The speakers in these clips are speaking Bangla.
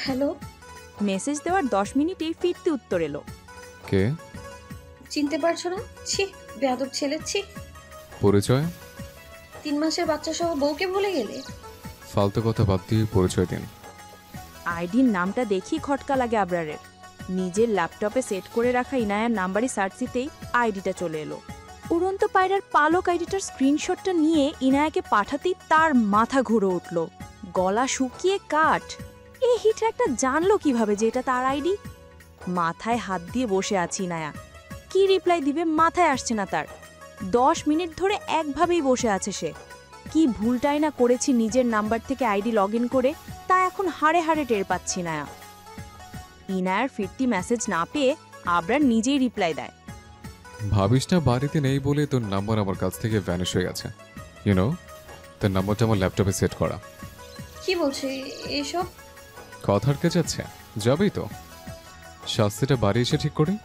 হ্যালো। মেসেজ দেওয়ার 10 মিনিটেই ফিরতি উত্তর এলো। কে? চিনতে পারছো না? ছি, বেয়াদব ছেলে, ছি। পরিচয়? 3 মাসের বাচ্চা সহ বউকে ভুলে গেলে? ফালতু কথা বাদ দিয়ে পরিচয় দিন। আইডির নামটা দেখি খটকা লাগে আবরারের। নিজের ল্যাপটপে সেট করে রাখা ইনায়ার নাম্বারই সার্চ দিতেই আইডিটা চলে এলো। উড়ন্ত পায়রার পালক আইডিটার স্ক্রিনশটটা নিয়ে ইনায়াকে পাঠাতেই তার মাথা ঘুরে উঠল। গলা শুকিয়ে কাঠ। এই হিট্র্যাকটা জানলো কিভাবে যে এটা তার আইডি? মাথায় হাত দিয়ে বসে আছি ইনায়া। কি রিপ্লাই দিবে মাথায় আসছে না তার। 10 মিনিট ধরে একভাবেই বসে আছে সে। কি ভুলটাই না করেছি নিজের নাম্বার থেকে আইডি লগ ইন করে, তা এখন হাড়ে হাড়ে টের পাচ্ছি না। ইনায়ার ফিরতি মেসেজ না পেয়ে আবরার নিজেই রিপ্লাই দেয়। ভাবিস না বাড়িতে নেই বলে তোর নাম্বার আমার কাছ থেকে ভ্যানিশ হয়ে গেছে। ইউনো, তোর নাম্বারটা আমার ল্যাপটপে সেট করা। কি বলছে এইসব? কথা আটকে যাচ্ছে? যাবেই তো। শাস্তিটা বাড়ি এসে ঠিক করি।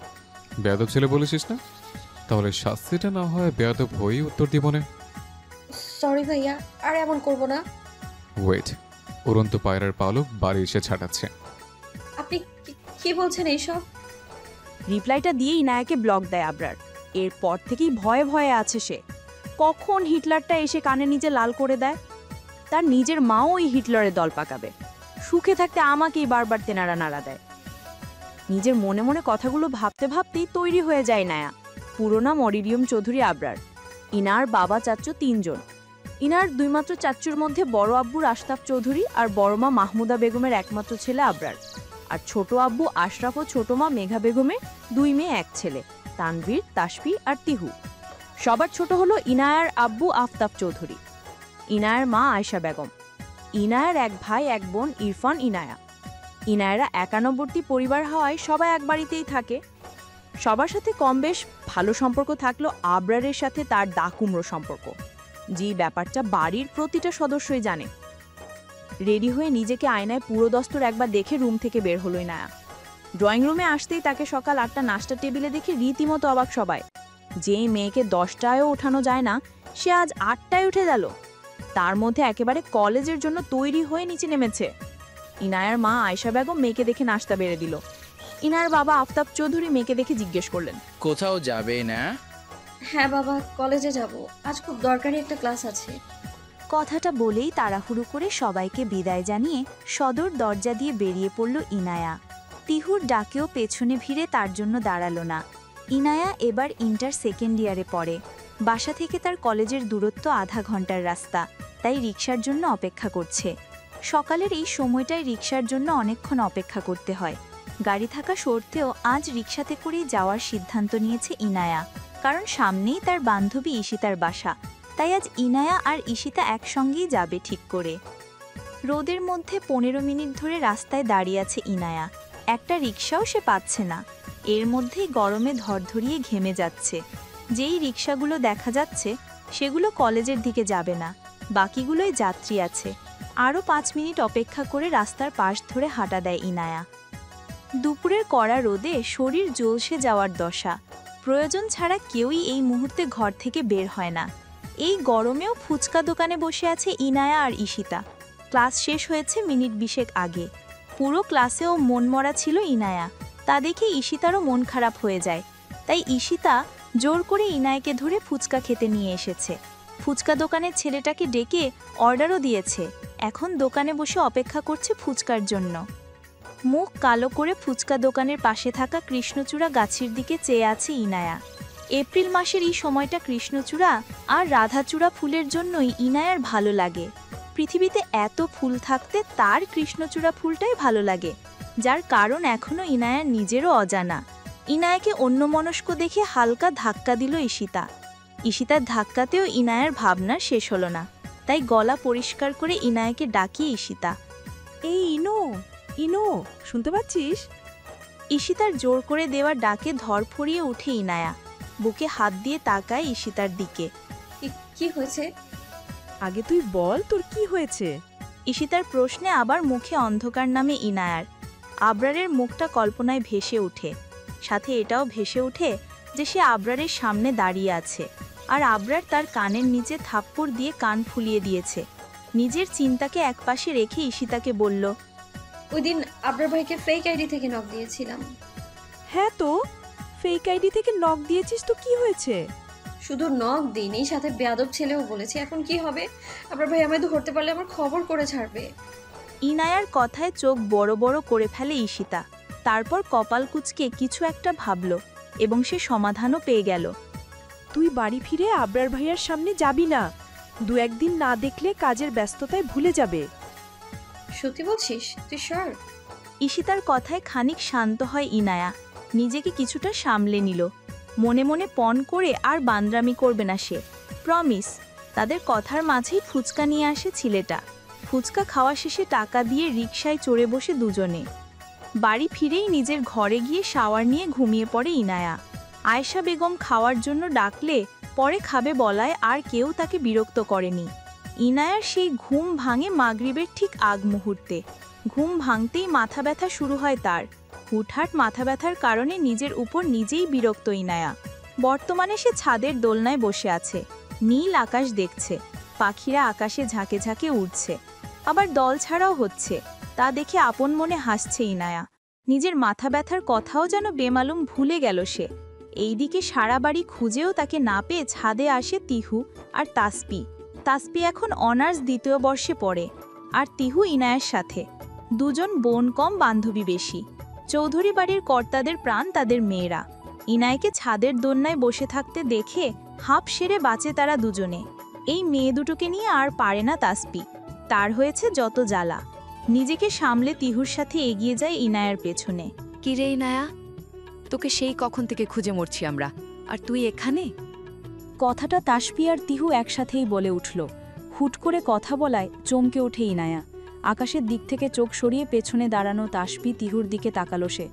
বেয়াদব ছেলে বলেছিস না? তাহলে শাস্তিটা না হয় বেয়াদব হয়েই উত্তর দিব না। সরি ভাইয়া, আর এমন করব না। ওয়েট, উড়ন্ত পায়রার পালক বাড়ি এসে ছাটাচ্ছে। আপনি কি বলছেন এইসব? রিপ্লাইটা দিয়ে ইনায়াকে ব্লক দেয় আবরার। এরপর থেকেই ভয়ে ভয়ে আছে সে। কখন হিটলারটা এসে কানে নিজে লাল করে দেয়। তার নিজের মাও ওই হিটলারের দল পাকাবে। সুখে থাকতে আমাকেই বারবার তেনারা নাড়া দেয়। নিজের মনে মনে কথাগুলো ভাবতে ভাবতেই তৈরি হয়ে যায় নায়া। পুরো নাম অরিডিয়ম চৌধুরী আবরার। ইনার বাবা চাচ্চু 3 জন। ইনার 2 মাত্র চাচ্চুর মধ্যে বড় আব্বুর আশতাব চৌধুরী আর বড় মা মাহমুদা বেগমের একমাত্র ছেলে আবরার। আর ছোট আব্বু আশরাফ ও ছোট মা মেঘা বেগমের 2 মেয়ে 1 ছেলে, তানভীর, তাসফি আর তিহু। সবার ছোট হলো ইনায়ার আব্বু আফতাব চৌধুরী, ইনায়ার মা আয়শা বেগম, ইনায়ার 1 ভাই 1 বোন ইরফান, ইনায়া। ইনায়ারা 91টি পরিবার হওয়ায় সবাই এক বাড়িতেই থাকে। সবার সাথে কম বেশ ভালো সম্পর্ক থাকলেও আবরারের সাথে তার দাকুমড়ো সম্পর্ক, যে ব্যাপারটা বাড়ির প্রতিটা সদস্যই জানে। রেডি হয়ে নিজেকে আয়নায় পুরো দস্তর একবার দেখে রুম থেকে বের হলোই নায়া। ড্রয়িং রুমে আসতেই তাকে সকাল 8টা নাস্তা টেবিলে দেখে রীতিমতো অবাক সবাই। যেই মেয়েকে 10টায়ও ওঠানো যায় না, সে আজ 8টায় উঠে গেল। তার মধ্যে একেবারে কলেজের জন্য তৈরি হয়ে নিচে নেমেছে। ইনায়ার মা আয়শা বেগম মেয়েকে দেখে নাস্তা বেড়ে দিল। ইনায়ার বাবা আফতাব চৌধুরী মেয়েকে দেখে জিজ্ঞেস করলেন, কোথাও যাবে না? হ্যাঁ বাবা, কলেজে যাব। আজ খুব দরকারি একটা ক্লাস আছে। কথাটা বলেই তাড়াহুড়ো করে সবাইকে বিদায় জানিয়ে সদর দরজা দিয়ে বেরিয়ে পড়ল ইনায়া। তিহুর ডাকেও পেছনে ভিড়ে তার জন্য দাঁড়ালো না। ইনায়া এবার ইন্টার সেকেন্ড ইয়ারে পড়ে। বাসা থেকে তার কলেজের দূরত্ব আধা ঘন্টার রাস্তা, তাই রিকশার জন্য অপেক্ষা করছে। সকালের এই সময়টায় রিকশার জন্য অনেকক্ষণ অপেক্ষা করতে হয়। গাড়ি থাকা সত্ত্বেও আজ রিকশাতে করেই যাওয়ার সিদ্ধান্ত নিয়েছে ইনায়া, কারণ সামনেই তার বান্ধবী ঈশিতার বাসা। তাই আজ ইনায়া আর ঈশিতা একসঙ্গেই যাবে ঠিক করে। রোদের মধ্যে 15 মিনিট ধরে রাস্তায় দাঁড়িয়ে আছে ইনায়া। একটা রিকশাও সে পাচ্ছে না। এর মধ্যেই গরমে ধরধরিয়ে ঘেমে যাচ্ছে। যেই রিকশাগুলো দেখা যাচ্ছে সেগুলো কলেজের দিকে যাবে না, বাকিগুলোই যাত্রী আছে। আরও 5 মিনিট অপেক্ষা করে রাস্তার পাশ ধরে হাঁটা দেয় ইনায়া। দুপুরের কড়া রোদে শরীর জ্বলসে যাওয়ার দশা। প্রয়োজন ছাড়া কেউই এই মুহূর্তে ঘর থেকে বের হয় না। এই গরমেও ফুচকা দোকানে বসে আছে ইনায়া আর ঈশিতা। ক্লাস শেষ হয়েছে মিনিট 20 আগে। পুরো ক্লাসেও মনমরা ছিল ইনায়া। তা দেখে ঈশিতারও মন খারাপ হয়ে যায়। তাই ঈশিতা জোর করে ইনায়াকে ধরে ফুচকা খেতে নিয়ে এসেছে। ফুচকা দোকানের ছেলেটাকে ডেকে অর্ডারও দিয়েছে। এখন দোকানে বসে অপেক্ষা করছে ফুচকার জন্য। মুখ কালো করে ফুচকা দোকানের পাশে থাকা কৃষ্ণচূড়া গাছের দিকে চেয়ে আছে ইনায়া। এপ্রিল মাসের এই সময়টা কৃষ্ণচূড়া আর রাধাচূড়া ফুলের জন্যই ইনায়ার ভালো লাগে। পৃথিবীতে এত ফুল থাকতে তার কৃষ্ণচূড়া ফুলটাই ভালো লাগে, যার কারণ এখনও ইনায়ার নিজেরও অজানা। ইনায়াকে অন্যমনস্ক দেখে হালকা ধাক্কা দিল ঈশিতা। ঈশিতার ধাক্কাতেও ইনায়ার ভাবনা শেষ হলো না, তাই গলা পরিষ্কার করে ইনায়াকে ডাকিয়ে ঈশিতা, এই ইনো, ইনো, শুনতে পাচ্ছিস? ঈশিতার জোর করে দেওয়া ডাকে ধরফড়িয়ে উঠে ইনায়া। বুকে হাত দিয়ে তাকায় ঈশিতার দিকে। কি হয়েছে? আগে তুই বল তোর কি হয়েছে। ঈশিতার প্রশ্নে আবার মুখে অন্ধকার নামে ইনায়ার। আবরারের মুখটা কল্পনায় ভেসে ওঠে। সাথে এটাও ভেসে ওঠে যে সে আবরারের সামনে দাঁড়িয়ে আছে, আর আবরার তার কানের নিচে থাপ্পড় দিয়ে কান ফুলিয়ে দিয়েছে। নিজের চিন্তাকে একপাশে রেখে ঈশিতাকে বলল, ওই দিন আবরার ভাইকে ফেক আইডি থেকে নক দিয়েছিলাম। হ্যাঁ তো, ফেক আইডি থেকে নক দিয়েছিস তো কি হয়েছে? শুধু নক দিনই, সাথে বেয়াদব ছেলেও বলেছি। এখন কি হবে? আবরার ভাই আমায় ধরতে পারলে আমার খবর করে ছাড়বে। ইনায়ার কথায় চোখ বড় বড় করে ফেলে ঈশিতা। তারপর কপাল কুঁচকে কিছু একটা ভাবল এবং সে সমাধানও পেয়ে গেল। তুই বাড়ি ফিরে আবরার ভাইয়ার সামনে যাবি না। 2-1 দিন না দেখলে কাজের ব্যস্ততায় ভুলে যাবে। সত্যি বলছিস? তুই শিওর? ঈশিতার কথায় খানিক শান্ত হয় ইনায়া। নিজেকে কিছুটা সামলে নিল। মনে মনে পণ করে আর বান্দরামি করবে না সে। প্রমিস। তাদের কথার মাঝেই ফুচকা নিয়ে আসে ছেলেটা। ফুচকা খাওয়া শেষে টাকা দিয়ে রিকশায় চড়ে বসে দুজনে। বাড়ি ফিরেই নিজের ঘরে গিয়ে শাওয়ার নিয়ে ঘুমিয়ে পড়ে ইনায়া। আয়েশা বেগম খাওয়ার জন্য ডাকলে পরে খাবে বলায় আর কেউ তাকে বিরক্ত করেনি। ইনায়ার সেই ঘুম ভাঙে মাগরিবের ঠিক আগ মুহূর্তে। ঘুম ভাঙতেই মাথা ব্যথা শুরু হয় তার। হুটহাট মাথা ব্যথার কারণে নিজের উপর নিজেই বিরক্ত ইনায়া। বর্তমানে সে ছাদের দোলনায় বসে আছে। নীল আকাশ দেখছে। পাখিরা আকাশে ঝাঁকে ঝাঁকে উড়ছে। আবার দল ছাড়াও হচ্ছে। তা দেখে আপন মনে হাসছে ইনায়া। নিজের মাথা ব্যথার কথাও যেন বেমালুম ভুলে গেল সে। এইদিকে সারা বাড়ি খুঁজেও তাকে না পেয়ে ছাদে আসে তিহু আর তাসপি। তাসপি এখন অনার্স 2য় বর্ষে পড়ে, আর তিহু ইনায়ার সাথে। দুজন বোন কম, বান্ধবী বেশি। চৌধুরী বাড়ির কর্তাদের প্রাণ তাদের মেয়েরা। ইনায়কে ছাদের দোলনায় বসে থাকতে দেখে হাঁপ সেরে বাঁচে তারা দুজনে। এই মেয়ে দুটোকে নিয়ে আর পারে না তাসপি। তার হয়েছে যত জ্বালা। নিজেকে সামলে তিহুর সাথে এগিয়ে যায় ইনায়ার পেছনে। কিরে ইনায়া, তোকে সেই কখন থেকে খুঁজে মরছি আমরা, আর তুই এখানে? কথাটা তাসপি আর তিহু একসাথেই বলে উঠল। হুট করে কথা বলায় চমকে ওঠে ইনায়া। আকাশের দিক থেকে চোখ সরিয়ে পেছনে দাঁড়ানো তাসপি তিহুর দিকে তাকালো সে।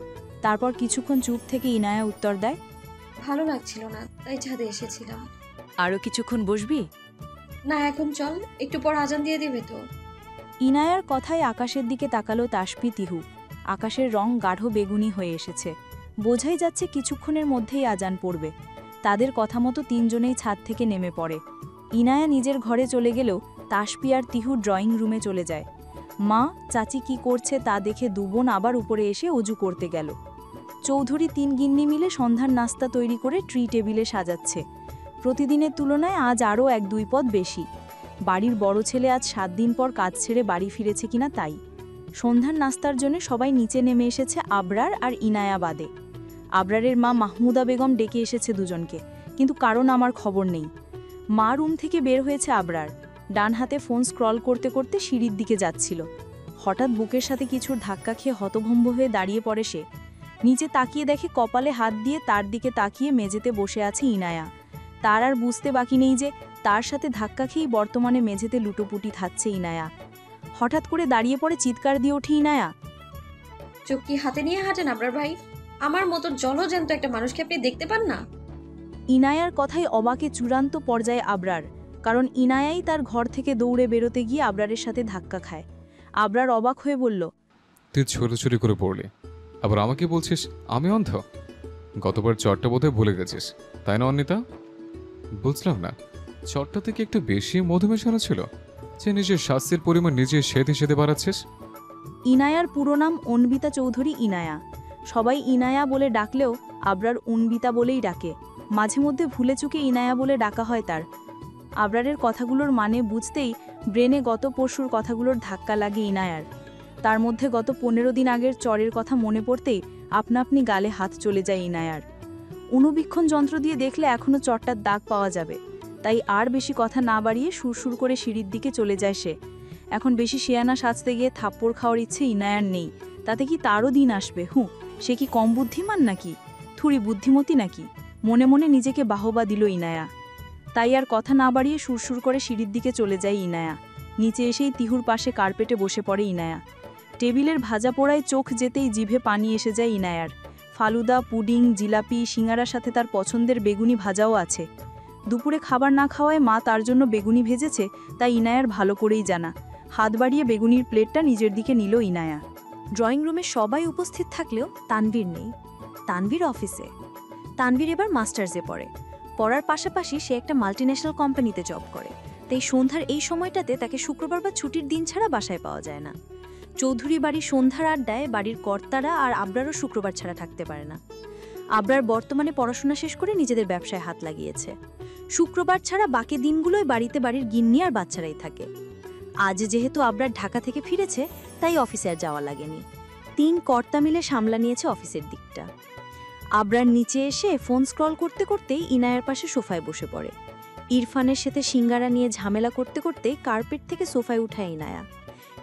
তারপর কিছুক্ষণ চুপ থেকে ইনায়া উত্তর দেয়, ভালো লাগছিল না, তাই ছাদে এসেছিলাম। আরও কিছুক্ষণ বসবি? না, এখন চল, একটু পর আজান দিয়ে দিবে তো। ইনায়ার কথায় আকাশের দিকে তাকালো তাসপি তিহু। আকাশের রং গাঢ় বেগুনি হয়ে এসেছে। বোঝাই যাচ্ছে কিছুক্ষণের মধ্যেই আজান পড়বে। তাদের কথা মতো তিনজনেই ছাদ থেকে নেমে পড়ে। ইনায়া নিজের ঘরে চলে গেলেও তাসপি আর তিহু ড্রয়িং রুমে চলে যায়। মা চাচি কি করছে তা দেখে দুবোন আবার উপরে এসে অজু করতে গেল। চৌধুরী 3 গিন্নি মিলে সন্ধ্যার নাস্তা তৈরি করে ট্রি টেবিলে সাজাচ্ছে। প্রতিদিনের তুলনায় আজ আরও 1-2 পদ বেশি। বাড়ির বড় ছেলে আজ 7 দিন পর কাজ ছেড়ে বাড়ি ফিরেছে কিনা তাই। সন্ধ্যার নাস্তার জন্য সবাই নিচে নেমে এসেছে আবরার আর ইনায়া বাদে। আবরারের মা মাহমুদা বেগম ডেকে এসেছে দুজনকে, কিন্তু কারণ আমার খবর নেই। মা রুম থেকে বের হয়েছে আবরার। ডান হাতে ফোন স্ক্রল করতে করতে সিঁড়ির দিকে যাচ্ছিল। হঠাৎ বুকের সাথে কিছুর ধাক্কা খেয়ে হতভম্ব হয়ে দাঁড়িয়ে পড়ে সে। নিচে তাকিয়ে দেখে কপালে হাত দিয়ে তার দিকে তাকিয়ে মেঝেতে বসে আছে ইনায়া। তার আর বুঝতে বাকি নেই যে তার সাথে ধাক্কা খেয়েই বর্তমানে মেঝেতে লুটোপুটি থাকছে ইনায়া। হঠাৎ করে দাঁড়িয়ে পড়ে চিৎকার দিয়ে ওঠে ইনায়া, চোখ কি হাতে নিয়ে হাঁটেন আবরার ভাই? আমার মতো জলজ্যান্ত একটা মানুষকে আপনি দেখতে পান না? ইনায়ার কথায় অবাকে চূড়ান্ত পর্যায়ে আবরার, কারণ ইনায়াই তার ঘর থেকে দৌড়ে বেরোতে গিয়ে আবরারের সাথে ধাক্কা খায়। আবরার অবাক হয়ে বলল, তুই ছোটাছুটি করে পড়লি, আবার আমাকে বলছিস আমি অন্ধ? গতবার চটটা বোধহয় ভুলে গেছিস, তাই না অন্বিতা? বুঝলাম না, চটটা থেকে একটু বেশি মধু মেশানো ছিল যে নিজের স্বাস্থ্যের পরিমাণ নিজে সেধে সেধে বাড়াচ্ছিস। ইনায়ার পুরো নাম অন্বিতা চৌধুরী ইনায়া। সবাই ইনায়া বলে ডাকলেও আবরার অন্বিতা বলেই ডাকে। মাঝে মধ্যে ভুলে চুকে ইনায়া বলে ডাকা হয় তার। আবরারের কথাগুলোর মানে বুঝতেই ব্রেনে গত পরশুর কথাগুলোর ধাক্কা লাগে ইনায়ার। তার মধ্যে গত 15 দিন আগের চরের কথা মনে পড়তেই আপনা আপনি গালে হাত চলে যায় ইনায়ার। অনুবীক্ষণ যন্ত্র দিয়ে দেখলে এখনও চরটার দাগ পাওয়া যাবে। তাই আর বেশি কথা না বাড়িয়ে সুরসুর করে সিঁড়ির দিকে চলে যায় সে। এখন বেশি শেয়ানা সাজতে গিয়ে থাপ্পড় খাওয়ার ইচ্ছে ইনায়ার নেই। তাতে কি তারও দিন আসবে? সে কি কম বুদ্ধিমান নাকি? থুড়ি বুদ্ধিমতী নাকি? মনে মনে নিজেকে বাহবা দিল ইনায়া। তাই আর কথা না বাড়িয়ে সুরসুর করে সিঁড়ির দিকে চলে যায় ইনায়া। নিচে এসেই তিহুর পাশে কার্পেটে বসে পড়ে ইনায়া। টেবিলের ভাজা পোড়ায় চোখ যেতেই জিভে পানি এসে যায় ইনায়ার। ফালুদা, পুডিং, জিলাপি, সিঙ্গারার সাথে তার পছন্দের বেগুনি ভাজাও আছে। দুপুরে খাবার না খাওয়ায় মা তার জন্য বেগুনি ভেজেছে, তাই ইনায়ার ভালো করেই জানা। হাত বাড়িয়ে বেগুনির প্লেটটা নিজের দিকে নিল ইনায়া। ড্রয়িং রুমে সবাই উপস্থিত থাকলেও তানভীর নেই। তানভীর অফিসে। তানভীর এবার মাস্টার্সে পড়ে। পড়ার পাশাপাশি সে একটা মাল্টিন্যাশনাল কোম্পানিতে জব করে, তাই সন্ধ্যার এই সময়টাতে তাকে শুক্রবার বা ছুটির দিন ছাড়া বাসায় পাওয়া যায় না। চৌধুরী বাড়ির সন্ধ্যার আড্ডায় বাড়ির কর্তারা আর আবরারও শুক্রবার ছাড়া থাকতে পারে না। আবরার বর্তমানে পড়াশোনা শেষ করে নিজেদের ব্যবসায় হাত লাগিয়েছে। শুক্রবার ছাড়া বাকি দিনগুলোই বাড়িতে বাড়ির গিন্নি আর বাচ্চারাই থাকে। আজ যেহেতু আবরার ঢাকা থেকে ফিরেছে, তাই অফিসে আর যাওয়া লাগেনি। 3 কর্তা মিলে সামলা নিয়েছে অফিসের দিকটা। আবরার নিচে এসে ফোন স্ক্রল করতে করতেই ইনায়ার পাশে সোফায় বসে পড়ে। ইরফানের সাথে সিঙ্গারা নিয়ে ঝামেলা করতে করতে কার্পেট থেকে সোফায় উঠায় ইনায়া।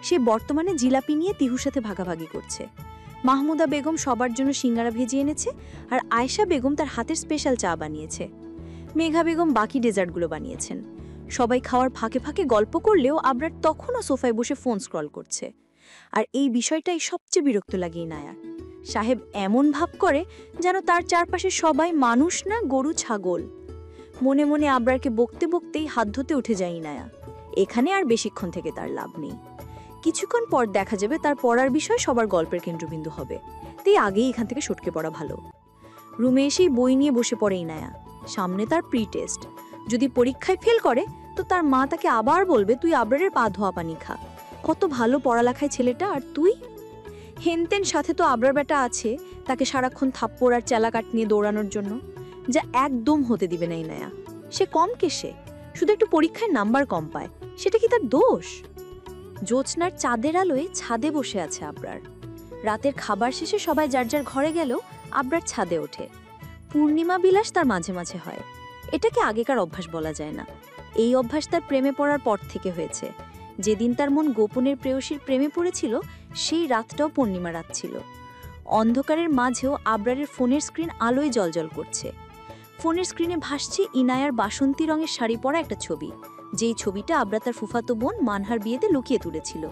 সে বর্তমানে জিলাপি নিয়ে তিহুর সাথে ভাগাভাগি করছে। মাহমুদা বেগম সবার জন্য সিঙ্গারা ভেজে এনেছে, আর আয়েশা বেগম তার হাতের স্পেশাল চা বানিয়েছে। মেঘা বেগম বাকি ডেজার্টগুলো বানিয়েছেন। সবাই খাওয়ার ফাঁকে ফাঁকে গল্প করলেও আবরার তখনও সোফায় বসে ফোন স্ক্রল করছে। আর এই বিষয়টাই সবচেয়ে বিরক্ত লাগে ইনায়ার। সাহেব এমন ভাব করে যেন তার চারপাশে সবাই মানুষ না, গরু ছাগল। মনে মনে আবরারকে বকতে বকতেই হাত ধুতে উঠে যায় ইনায়া। এখানে আর বেশিক্ষণ থেকে তার লাভ নেই। কিছুক্ষণ পর দেখা যাবে তার পড়ার বিষয় সবার গল্পের কেন্দ্রবিন্দু হবে, তাই আগেই এখান থেকে সটকে পড়া ভালো। রুমে এসেই বই নিয়ে বসে পড়ে ইনায়া। সামনে তার প্রি টেস্ট। যদি পরীক্ষায় ফেল করে তো তার মা তাকে আবার বলবে, তুই আবরারের পা ধোয়া পানি খা। কত ভালো পড়ালেখায় ছেলেটা, আর তুই? হেনতেন সাথে তো আবরার বেটা আছে, তাকে সারাক্ষণ থাপ্পড় আর চেলাকাট নিয়ে দৌড়ানোর জন্য, যা একদম হতে দিবে না ইনায়া। সে কম কেসে, শুধু একটু পরীক্ষায় নাম্বার কম পায়, সেটা কি তার দোষ? জ্যোৎস্নার চাঁদের আলোয় ছাদে বসে আছে আবরার। রাতের খাবার শেষে সবাই যার যার ঘরে গেলেও আবরার ছাদে ওঠে। পূর্ণিমা বিলাস তার মাঝে মাঝে হয়। এটাকে আগেকার অভ্যাস বলা যায় না। এই অভ্যাস তার প্রেমে পড়ার পর থেকে হয়েছে। যেদিন তার মন গোপনের প্রেয়সীর প্রেমে পড়েছিল, সেই রাতটাও পূর্ণিমা রাত ছিল। অন্ধকারের মাঝেও আবরারের ফোনের স্ক্রিন আলোয় জ্বলজ্বল করছে। ফোনের স্ক্রিনে ভাসছে ইনায়ার বাসন্তী রঙের শাড়ি পরা একটা ছবি, যেই ছবিটা আবরা তার ফুফাতো বোন মানহার বিয়েতে লুকিয়ে তুলেছিল।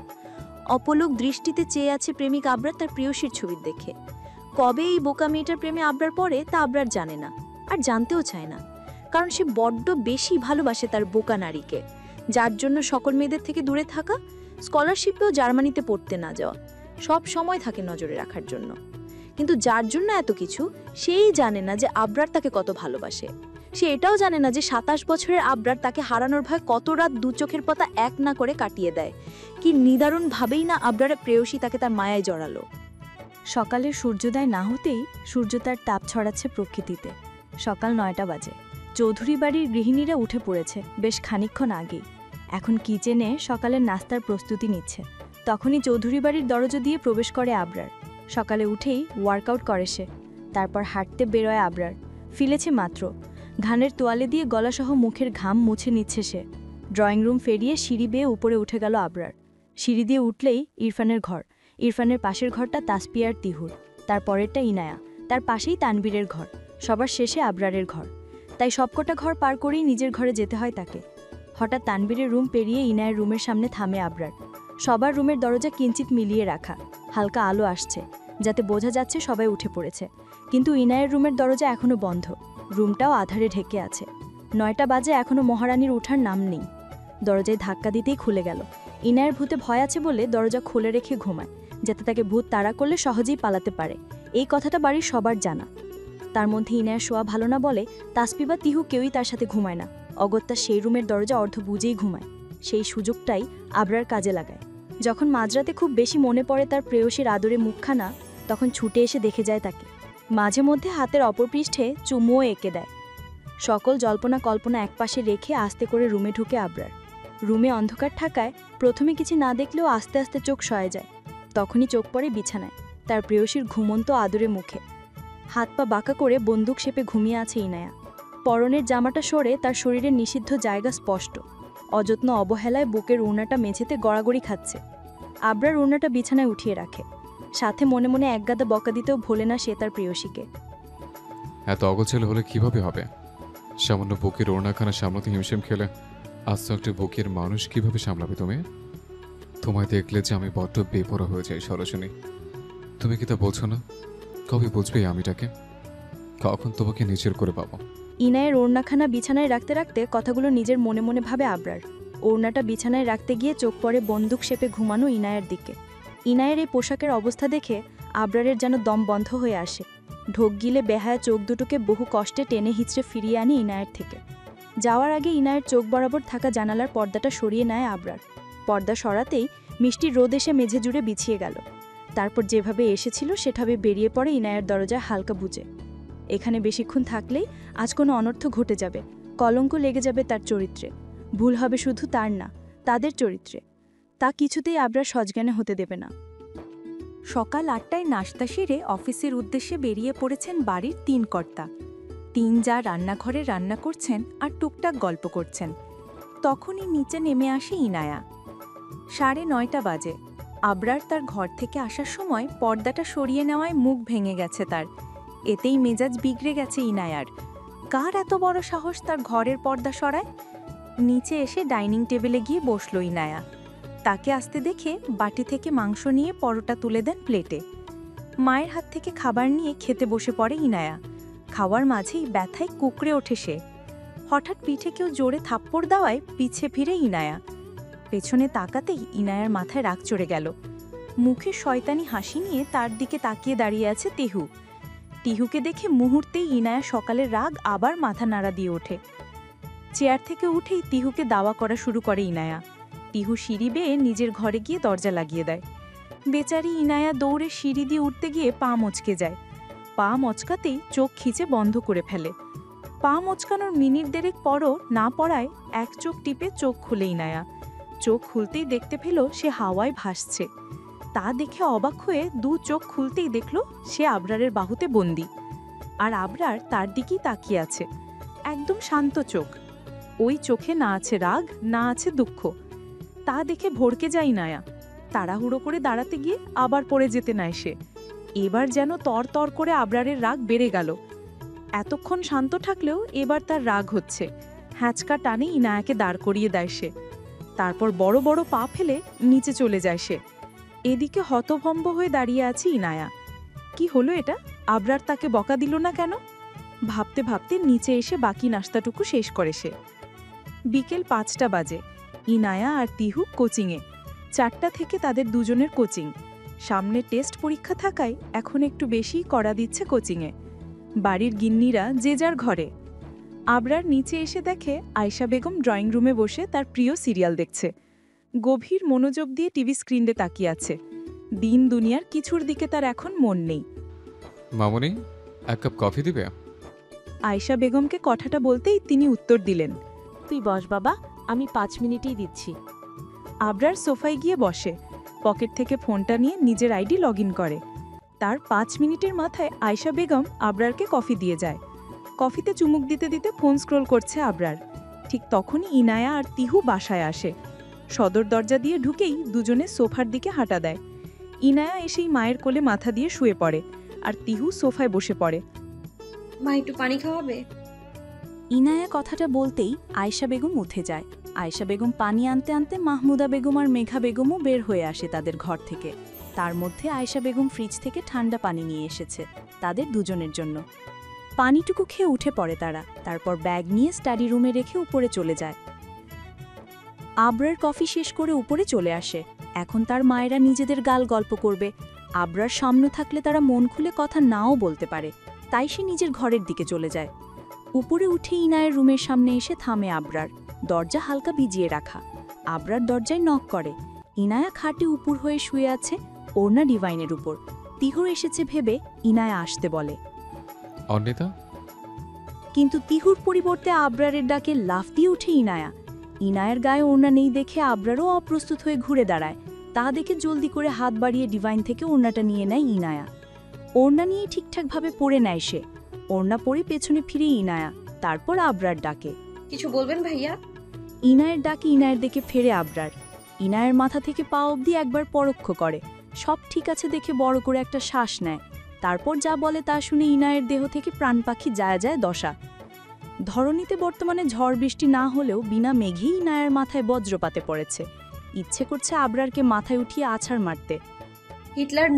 অপলক দৃষ্টিতে চেয়ে আছে প্রেমিক আবরার তার প্রেয়সীর ছবি দেখে। কবে এই বোকা মেয়েটার প্রেমে আবরার পড়ে তা আবরার জানে না, আর জানতেও চায় না, কারণ সে বড্ড বেশি ভালোবাসে তার বোকা নারীকে, যার জন্য সকল মেয়েদের থেকে দূরে থাকা, স্কলারশিপেও জার্মানিতে পড়তে না যাওয়া, সব সময় থাকে নজরে রাখার জন্য। কিন্তু যার জন্য এত কিছু, সেই জানে না যে আবরার তাকে কত ভালোবাসে। সে এটাও জানে না যে 27 বছরের আবরার তাকে হারানোর ভয় কত রাত দু চোখের পাতা এক না করে কাটিয়ে দেয়। কি নিদারুণ ভাবেই না আবরারের প্রেয়সী তাকে তার মায়ায় জড়ালো। সকালের সূর্যোদয় না হতেই সূর্য তার তাপ ছড়াচ্ছে প্রকৃতিতে। সকাল 9টা বাজে। চৌধুরী বাড়ির গৃহিণীরা উঠে পড়েছে বেশ খানিকক্ষণ আগেই। এখন কিচেনে সকালের নাস্তার প্রস্তুতি নিচ্ছে। তখনই চৌধুরী বাড়ির দরজা দিয়ে প্রবেশ করে আবরার। সকালে উঠেই ওয়ার্কআউট করে সে। তারপর হাঁটতে বেরোয় আবরার। ফিলেছে মাত্র। ঘানের তোয়ালে দিয়ে গলাসহ মুখের ঘাম মুছে নিচ্ছে সে। ড্রয়িং রুম ফেরিয়ে সিঁড়ি বেয়ে উপরে উঠে গেল আবরার। সিঁড়ি দিয়ে উঠলেই ইরফানের ঘর। ইরফানের পাশের ঘরটা তাসপিয়ার তিহুর, তার পরেরটা ইনায়া, তার পাশেই তানবীরের ঘর, সবার শেষে আবরারের ঘর। তাই সবকটা ঘর পার করেই নিজের ঘরে যেতে হয় তাকে। হঠাৎ তানবীরের রুম পেরিয়ে ইনায়ের রুমের সামনে থামে আবরার। সবার রুমের দরজা কিঞ্চিত মিলিয়ে রাখা, হালকা আলো আসছে, যাতে বোঝা যাচ্ছে সবাই উঠে পড়েছে। কিন্তু ইনায়ের রুমের দরজা এখনও বন্ধ, রুমটাও আধারে ঢেকে আছে। 9টা বাজে, এখনও মহারানীর ওঠার নাম নেই। দরজায় ধাক্কা দিতেই খুলে গেল। ইনায়ের ভূতে ভয় আছে বলে দরজা খুলে রেখে ঘুমায়, যাতে তাকে ভূত তাড়া করলে সহজেই পালাতে পারে। এই কথাটা বাড়ির সবার জানা। তার মধ্যে ইনায়ের শোয়া ভালো না বলে তাসপি বা তিহু কেউই তার সাথে ঘুমায় না। অগত্যা সেই রুমের দরজা অর্ধ বুঝেই ঘুমায়। সেই সুযোগটাই আবরার কাজে লাগায়। যখন মাঝরাতে খুব বেশি মনে পড়ে তার প্রেয়সীর আদরে মুখখানা, তখন ছুটে এসে দেখে যায় তাকে। মাঝে মধ্যে হাতের অপর পৃষ্ঠে চুমুও এঁকে দেয়। সকল জল্পনা কল্পনা একপাশে রেখে আস্তে করে রুমে ঢুকে আবরার। রুমে অন্ধকার থাকায় প্রথমে কিছু না দেখলেও আস্তে আস্তে চোখ সয়ে যায়। তখনই চোখ পড়ে বিছানায়, তার প্রেয়সীর ঘুমন্ত আদরে মুখে। হাত পা বাঁকা করে বন্দুক শেপে ঘুমিয়ে আছে ইনায়া। পরনের জামাটা সরে তার শরীরের নিষিদ্ধ জায়গা স্পষ্ট। অযত্ন অবহেলায় বুকের ওড়নাটা মেঝেতে গড়াগড়ি খাচ্ছে। আবরার ওড়নাটা বিছানায় উঠিয়ে রাখে। সাথে মনে মনে একগাদা বকা দিতেও ভোলে না সে তার প্রেয়সীকে। এত অগোছালো হলে কিভাবে হবে? সামান্য বুকের ওড়নাখানা সামলাতে হিমশিম খেলে আজ তো একটা বুকের মানুষ কিভাবে সামলাবে তুমি? তোমায় দেখলে যে আমি বড্ড বেপরোয়া হয়ে যাই সরোজিনী। তুমি কি তা বলছো না? কবে বুঝবে আমিটাকে? কখন তোমাকে নিজের করে পাবো? ইনায়ের ওড়নাখানা বিছানায় রাখতে রাখতে কথাগুলো নিজের মনে মনে ভাবে আবরার। ওড়নাটা বিছানায় রাখতে গিয়ে চোখ পড়ে বন্দুক শেপে ঘুমানো ইনায়ের দিকে। ইনায়ের এই পোশাকের অবস্থা দেখে আবরারের যেন দম বন্ধ হয়ে আসে। ঢোক গিলে বেহায়া চোখ দুটোকে বহু কষ্টে টেনে হিচড়ে ফিরিয়ে আনি ইনায়ের থেকে। যাওয়ার আগে ইনায়ের চোখ বরাবর থাকা জানালার পর্দাটা সরিয়ে নেয় আবরার। পর্দা সরাতেই মিষ্টির রোদ এসে মেঝে জুড়ে বিছিয়ে গেল। তারপর যেভাবে এসেছিল সেভাবে বেরিয়ে পড়ে ইনায়ার দরজায় হালকা বুঝে। এখানে বেশিক্ষণ থাকলেই আজ কোনো অনর্থ ঘটে যাবে, কলঙ্ক লেগে যাবে তার চরিত্রে। ভুল হবে শুধু তার না, তাদের চরিত্রে। তা কিছুতেই আবরার সজ্ঞানে হতে দেবে না। সকাল ৮টায় নাশতা সেরে অফিসের উদ্দেশ্যে বেরিয়ে পড়েছেন বাড়ির ৩ কর্তা। ৩ যা রান্নাঘরে রান্না করছেন আর টুকটাক গল্প করছেন। তখনই নিচে নেমে আসে ইনায়া। ৯:৩০ বাজে। আবরার তার ঘর থেকে আসার সময় পর্দাটা সরিয়ে নেওয়ায় মুখ ভেঙে গেছে তার। এতেই মেজাজ বিগড়ে গেছে ইনায়ার। কার এত বড় সাহস তার ঘরের পর্দা সরায়? নিচে এসে ডাইনিং টেবিলে গিয়ে বসল ইনায়া। তাকে আসতে দেখে বাটি থেকে মাংস নিয়ে পরোটা তুলে দেন প্লেটে। মায়ের হাত থেকে খাবার নিয়ে খেতে বসে পড়ে ইনায়া। খাওয়ার মাঝেই ব্যথায় কুঁকড়ে ওঠে সে। হঠাৎ পিঠে কেউ জোরে থাপ্পড় দেওয়ায় পিছে ফিরে ইনায়া। পেছনে তাকাতেই ইনায়ার মাথায় রাগ চড়ে গেল। মুখে শয়তানি হাসি নিয়ে তার দিকে তাকিয়ে দাঁড়িয়ে আছে তিহু। টিহুকে দেখে মুহূর্তেই ইনায়া সকালের রাগ আবার মাথা নাড়া দিয়ে ওঠে। চেয়ার থেকে উঠেই তিহুকে দাওয়া করা শুরু করে ইনায়া। টিহু সিঁড়ি বেয়ে নিজের ঘরে গিয়ে দরজা লাগিয়ে দেয়। বেচারি ইনায়া দৌড়ে সিঁড়ি দিয়ে উঠতে গিয়ে পা মচকে যায়। পা মচকাতেই চোখ খিচে বন্ধ করে ফেলে। পা মচকানোর মিনিট দেড়েক পরও না পড়ায় এক চোখ টিপে চোখ খুলে ইনায়া। চোখ খুলতেই দেখতে পেল সে হাওয়ায় ভাসছে। তা দেখে অবাক হয়ে ২ চোখ খুলতেই দেখল সে আবরারের বাহুতে বন্দী। আর আবরার তার দিকেই তাকিয়ে আছে, একদম শান্ত চোখ। ওই চোখে না আছে রাগ, না আছে দুঃখ। তা দেখে ভড়কে যায় ইনায়া। তাড়াহুড়ো করে দাঁড়াতে গিয়ে আবার পড়ে যেতে নেয় সে। এবার যেন তর করে আবরারের রাগ বেড়ে গেল। এতক্ষণ শান্ত থাকলেও এবার তার রাগ হচ্ছে। হ্যাঁচকা টানে ইনায়াকে দাঁড় করিয়ে দেয় সে। তারপর বড় বড় পা ফেলে নিচে চলে যায় সে। এদিকে হতভম্ব হয়ে দাঁড়িয়ে আছে ইনায়া। কি হলো এটা? আবরার তাকে বকা দিল না কেন? ভাবতে ভাবতে নিচে এসে বাকি নাস্তাটুকু শেষ করে সে। বিকেল ৫টা বাজে। ইনায়া আর তিহু কোচিংয়ে। ৪টা থেকে তাদের দুজনের কোচিং। সামনে টেস্ট পরীক্ষা থাকায় এখন একটু বেশিই কড়া দিচ্ছে কোচিংয়ে। বাড়ির গিন্নিরা যে যার ঘরে। আবরার নিচে এসে দেখে আয়শা বেগম ড্রয়িং রুমে বসে তার প্রিয় সিরিয়াল দেখছে। গভীর মনোযোগ দিয়ে টিভি স্ক্রিনে তাকিয়ে আছে। দিন দুনিয়ার কিছুর দিকে তার এখন মন নেই। মামনি, ১ কাপ কফি দিবে? আয়শা বেগমকে কথাটা বলতেই তিনি উত্তর দিলেন, তুই বস বাবা, আমি ৫ মিনিটেই দিচ্ছি। আবরার সোফায় গিয়ে বসে। পকেট থেকে ফোনটা নিয়ে নিজের আইডি লগ ইন করে। তার ৫ মিনিটের মাথায় আয়শা বেগম আবরারকে কফি দিয়ে যায়। কফিতে চুমুক দিতে দিতে ফোন স্ক্রোল করছে আবরার। ঠিক তখনই ইনায়া আর তিহু বাসায় আসে। সদর দরজা দিয়ে ঢুকেই দুজনে সোফার দিকে হাঁটা দেয়। ইনায়া এসেই মায়ের কোলে মাথা দিয়ে শুয়ে পড়ে, আর তিহু সোফায় বসে পড়ে। মা একটু পানি খাওয়াবে? ইনায়া কথাটা বলতেই আয়শা বেগম উঠে যায়। আয়শা বেগম পানি আনতে আনতে মাহমুদা বেগম আর মেঘা বেগমও বের হয়ে আসে তাদের ঘর থেকে। তার মধ্যে আয়শা বেগম ফ্রিজ থেকে ঠান্ডা পানি নিয়ে এসেছে তাদের দুজনের জন্য। পানিটুকু খেয়ে উঠে পড়ে তারা। তারপর ব্যাগ নিয়ে স্টাডি রুমে রেখে উপরে চলে যায়। আবরার কফি শেষ করে উপরে চলে আসে। এখন তার মায়েরা নিজেদের গাল গল্প করবে। আবরার সামনে থাকলে তারা মন খুলে কথা নাও বলতে পারে, তাই সে নিজের ঘরের দিকে চলে যায়। উপরে উঠে ইনায়ের রুমের সামনে এসে থামে আবরার। দরজা হালকা ভিজিয়ে রাখা। আবরার দরজায় নক করে। ইনায়া খাটে উপর হয়ে শুয়ে আছে, ওড়না ডিভাইনের উপর। তিহুর এসেছে ভেবে ইনায়া আসতে বলে, অর্ণিতা? কিন্তু তিহুর পরিবর্তে আবরারের ডাকে লাফ দিয়ে উঠে ইনায়া। ইনায়ের গায়ে ওড়না নেই দেখে আবরারও অপ্রস্তুত হয়ে ঘুরে দাঁড়ায়। তা দেখে জলদি করে হাত বাড়িয়ে ডিভাইন থেকে ওড়নাটা নিয়ে নেয় ইনায়া। ওড়না নিয়ে ঠিকঠাকভাবে পরে নেয় সে। ওড়না পরে পেছনে ফিরে ইনায়া। তারপর আবরার ডাকে, কিছু বলবেন ভাইয়া? ইনায়ের ডাকে ইনায়ের দিকে ফেরে আবরার। ইনায়ের মাথা থেকে পা অবধি একবার পরোক্ষ করে। সব ঠিক আছে দেখে বড় করে একটা শ্বাস নেয়। তারপর যা বলে তা শুনে ইনায়ের দেহ থেকে প্রাণ পাখি যায় দশা। ধরণীতে বর্তমানে ঝড় বৃষ্টি না হলেও বিনা মেঘেই ইনায়ের মাথায় বজ্রপাতে পড়েছে। ইচ্ছে করছে আবরারকে মাথায় উঠিয়ে আছাড় মারতে। হিটলার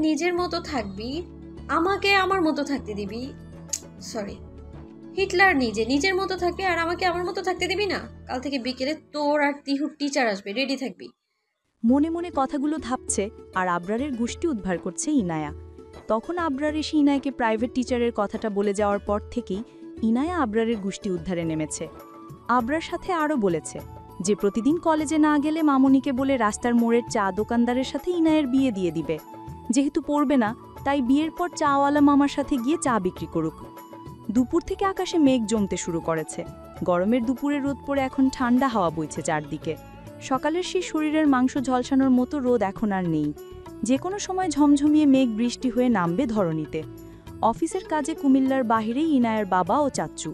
নিজের মতো থাকবি, আমাকে আমার মতো থাকতে দিবি? সরি, হিটলার নিজের মতো থাকবি আর আমাকে আমার মতো থাকতে দিবি না? কাল থেকে বিকেলে তোর আর তিহুর টিচার আসবে, রেডি থাকবি। মনে মনে কথাগুলো ভাবছে আর আবরারের গুষ্টি উদ্ধার করছে ইনায়া। তখন আবরার এসে ইনায়াকে প্রাইভেট টিচারের কথাটা বলে যাওয়ার পর থেকেই ইনায়া আবরারের গুষ্টি উদ্ধারে নেমেছে। আবরার সাথে আরও বলেছে, যে প্রতিদিন কলেজে না গেলে মামুনিকে বলে রাস্তার মোড়ের চা দোকানদারের সাথে ইনায়ের বিয়ে দিয়ে দিবে। যেহেতু পড়বে না, তাই বিয়ের পর চাওয়ালা মামার সাথে গিয়ে চা বিক্রি করুক। দুপুর থেকে আকাশে মেঘ জমতে শুরু করেছে। গরমের দুপুরে রোদ পড়ে এখন ঠান্ডা হাওয়া বইছে চারদিকে। সকালের সেই শরীরের মাংস ঝলসানোর মতো রোদ এখন আর নেই। যে কোনো সময় ঝমঝমিয়ে মেঘ বৃষ্টি হয়ে নামবে ধরণীতে। অফিসের কাজে কুমিল্লার বাহিরেই ইনায়ের বাবা ও চাচ্চু।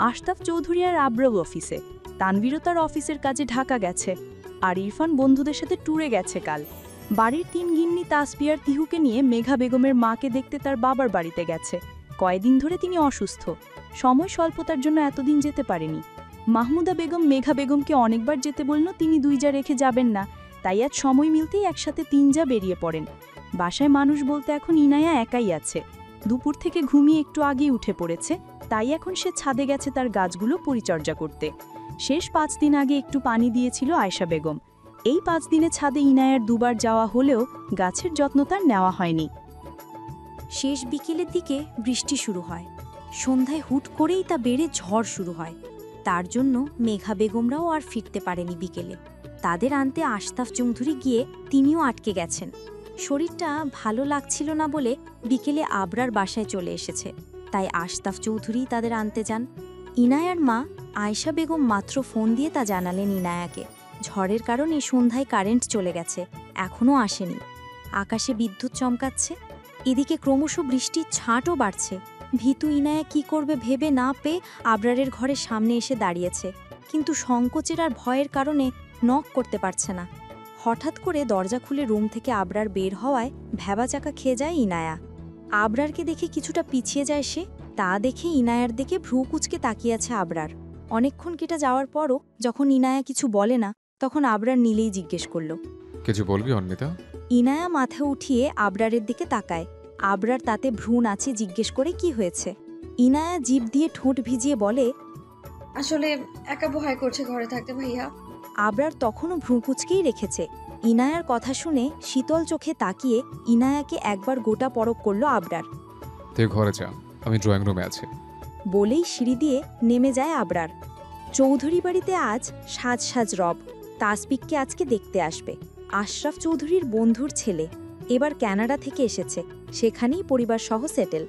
আশতাফ চৌধুরী আর আব্রাও অফিসে, তানভীরও তার অফিসের কাজে ঢাকা গেছে, আর ইরফান বন্ধুদের সাথে ট্যুরে গেছে কাল। বাড়ির 3 গিন্নি তাসবি আর তিহুকে নিয়ে মেঘা বেগমের মাকে দেখতে তার বাবার বাড়িতে গেছে। কয়েকদিন ধরে তিনি অসুস্থ, সময় স্বল্পতার জন্য এতদিন যেতে পারেনি। মাহমুদা বেগম মেঘা বেগমকে অনেকবার যেতে বলল, তিনি 2 যা রেখে যাবেন না, তাই আজ সময় মিলতেই একসাথে 3 যা বেরিয়ে পড়েন। বাসায় মানুষ বলতে এখন ইনায়া একাই আছে। দুপুর থেকে ঘুমিয়ে একটু আগেই উঠে পড়েছে, তাই এখন সে ছাদে গেছে তার গাছগুলো পরিচর্যা করতে। শেষ 5 দিন আগে একটু পানি দিয়েছিল আয়েশা বেগম। এই 5 দিনে ছাদে ইনায়ার 2 বার যাওয়া হলেও গাছের যত্ন তার নেওয়া হয়নি। শেষ বিকেলের দিকে বৃষ্টি শুরু হয়। সন্ধ্যায় হুট করেই তা বেড়ে ঝড় শুরু হয়। তার জন্য মেঘা বেগমরাও আর ফিরতে পারেনি বিকেলে। তাদের আনতে আশতাফ চৌধুরী গিয়ে তিনিও আটকে গেছেন। শরীরটা ভালো লাগছিল না বলে বিকেলে আবরার বাসায় চলে এসেছে, তাই আশতাফ চৌধুরী তাদের আনতে যান। ইনায়ার মা আয়েশা বেগম মাত্র ফোন দিয়ে তা জানালেন ইনায়াকে, ঝড়ের কারণে সন্ধ্যায় কারেন্ট চলে গেছে, এখনও আসেনি। আকাশে বিদ্যুৎ চমকাচ্ছে, এদিকে ক্রমশ বৃষ্টির ছাঁটও বাড়ছে। ভীতু ইনায়া কি করবে ভেবে না পেয়ে আবরারের ঘরের সামনে এসে দাঁড়িয়েছে, কিন্তু সংকোচের আর ভয়ের কারণে নক করতে পারছে না। হঠাৎ করে দরজা খুলে রুম থেকে আবরার বের হওয়ায় ভ্যাবাচাকা খেয়ে যায় ইনায়া। আবরারকে দেখে কিছুটা পিছিয়ে যায় সে, তা দেখে ইনায়ার দিকে ভ্রু কুঁচকে তাকিয়ে আছে আবরার। অনেকক্ষণ কেটে যাওয়ার পরও যখন ইনায়া কিছু বলে না, তখন আবরার নীলেই জিজ্ঞেস করল, কিছু বলবি অন্বিতা? ইনায়া মাথা উঠিয়ে আবরারের দিকে তাকায়। আবরার তাতে ভ্রু নাচে জিজ্ঞেস করে কি হয়েছে। ইনায়া জিভ দিয়ে ঠোঁট ভিজিয়ে বলে, আসলে একা ভয় করছে ঘরে থাকতে ভাইয়া। আবরার তখনও ভ্রু কুঁচকেই রেখেছে। ইনায়ার কথা শুনে শীতল চোখে তাকিয়ে ইনায়াকে একবার গোটা পরক করল আবরার। তুই ঘরে যা, আমি ড্রয়িং রুমে আছি। বলেই সিঁড়ি দিয়ে নেমে যায় আবরার। চৌধুরী বাড়িতে আজ সাজ সাজ রব। তাসপিককে আজকে দেখতে আসবে। আশরাফ চৌধুরীর বন্ধুর ছেলে, এবার কানাডা থেকে এসেছে, সেখানেই পরিবার সহ সেটেল।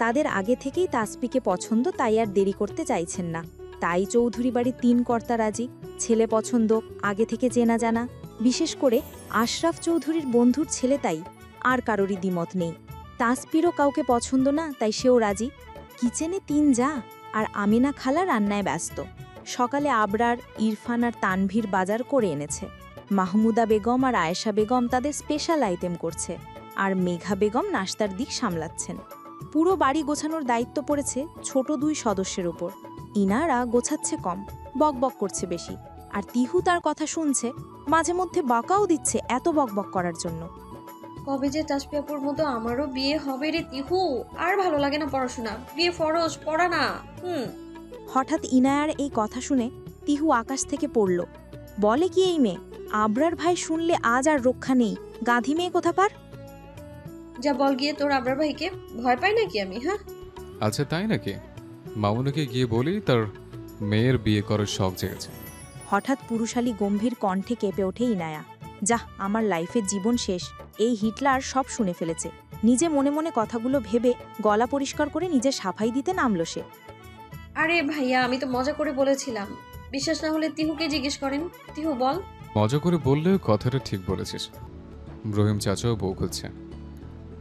তাদের আগে থেকেই তাসপিকে পছন্দ, তাই আর দেরি করতে চাইছেন না। তাই চৌধুরী বাড়ির 3 কর্তা রাজি। ছেলে পছন্দ, আগে থেকে চেনা জানা, বিশেষ করে আশরাফ চৌধুরীর বন্ধুর ছেলে, তাই আর কারোরই দ্বিমত নেই। তাসপিরও কাউকে পছন্দ না, তাই সেও রাজি। কিচেনে 3 যা আর আমিনা খালা রান্নায় ব্যস্ত। সকালে আবরার, ইরফান আর তানভীর বাজার করে এনেছে। মাহমুদা বেগম আর আয়েশা বেগম তাদের স্পেশাল আইটেম করছে, আর মেঘা বেগম নাশতার দিক সামলাচ্ছেন। পুরো বাড়ি গোছানোর দায়িত্ব পড়েছে ছোট 2 সদস্যের উপর। ইনারা গোছাচ্ছে কম, বকবক করছে বেশি, আর তিহু তার কথা শুনছে, মাঝে মধ্যে বকাও দিচ্ছে এত বকবক করার জন্য। কবে যে তাসপিয়াপুর মতো আমারও বিয়ে হবে রে তিহু, আর ভালো লাগে না পড়াশোনা, বিয়ে ফরজ, পড়া না। হঠাৎ ইনায়ার এই কথা শুনে তিহু আকাশ থেকে পড়ল। বলে কি এই মেয়ে, আবরার ভাই শুনলে আজ আর রক্ষা নেই, গাধি মেয়ে কোথাকার। যা বল গিয়ে তোর আবরার ভাইকে, ভয় পাই নাকি আমি? হ্যাঁ আচ্ছা তাই নাকি? মামুনিকে গিয়ে বলি তার মেয়ের বিয়ে করার শখ জেগেছে। হঠাৎ পুরুষালী গম্ভীর কণ্ঠে কেঁপে ওঠে ইনায়া। যাহ, আমার লাইফের জীবন শেষ। এই হিটলার সব শুনে ফেলেছে। নিজে মনে মনে কথাগুলো ভেবে গলা পরিষ্কার করে নিজে সাফাই দিতে নামল সে। আরে ভাইয়া, আমি তো মজা করে বলেছিলাম, বিশ্বাস না হলে তিহুকে জিজ্ঞেস করেন। তিহু বল। মজা করে বললেও কথাটা ঠিক বলেছিস। রহিম চাচাও বউ খুঁজছে,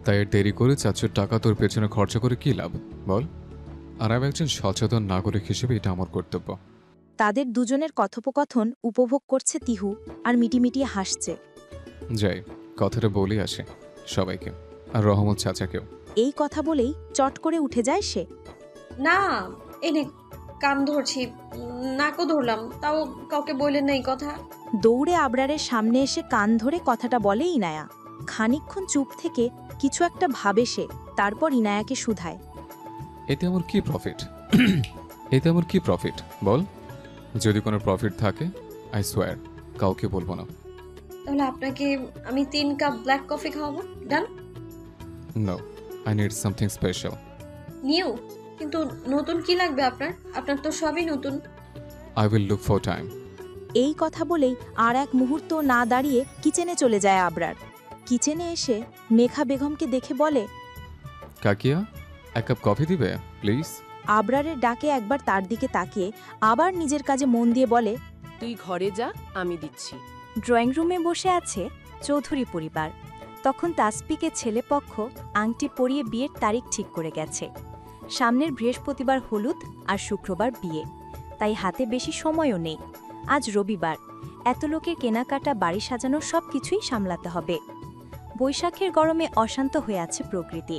তাই আর দেরি করে চাচুর টাকা তোর পেছনে খরচা করে কি লাভ বল? আর আমি একজন সচেতন নাগরিক হিসেবে এটা আমার কর্তব্য। তাদের দুজনের কথোপকথন উপভোগ করছে তিহু, আর মিটিমিটিয়ে হাসছে। যাই, কথাটা বলেই আসে সবাইকে, আর রহমত চাচাকেও। এই কথা বলেই চট করে উঠে যায় সে। না, এনে কান ধরছি, নাকও ধরলাম, তাও কাউকে বললেন না এই কথা। দৌড়ে আবরারের সামনে এসে কান ধরে কথাটা বলে ইনায়া। খানিকক্ষণ চুপ থেকে কিছু একটা ভাবে সে, তারপর ইনায়াকে শুধায়, এতে আমার কি প্রফিট? এতে আমার কি প্রফিট বল? যদি কোনো প্রফিট থাকে, আই সোয়ার কাউকে বলবো না। তাহলে আপনাকে আমি 3 কাপ ব্ল্যাক কফি খাওয়াবো, done? No, I need something special. New? কিন্তু নতুন কি লাগবে আপনার? আপনার তো সবই নতুন। I will look for time. এই কথা বলেই আর এক মুহূর্ত না দাঁড়িয়ে কিচেনে চলে যায় আবরার। কিচেনে এসে মেঘা বেগমকে দেখে বলে, কাকিয়া, এক কাপ কফি দিবে প্লিজ? আবরারের ডাকে একবার তার দিকে তাকিয়ে আবার নিজের কাজে মন দিয়ে বলে, তুই ঘরে যা, আমি দিচ্ছি। ড্রয়িং রুমে বসে আছে চৌধুরী পরিবার। তখন তাসপিকে ছেলেপক্ষ আংটি পরিয়ে বিয়ের তারিখ ঠিক করে গেছে। সামনের বৃহস্পতিবার হলুদ আর শুক্রবার বিয়ে, তাই হাতে বেশি সময়ও নেই। আজ রবিবার, এত লোকের কেনাকাটা, বাড়ি সাজানো সব কিছুই সামলাতে হবে। বৈশাখের গরমে অশান্ত হয়ে আছে প্রকৃতি।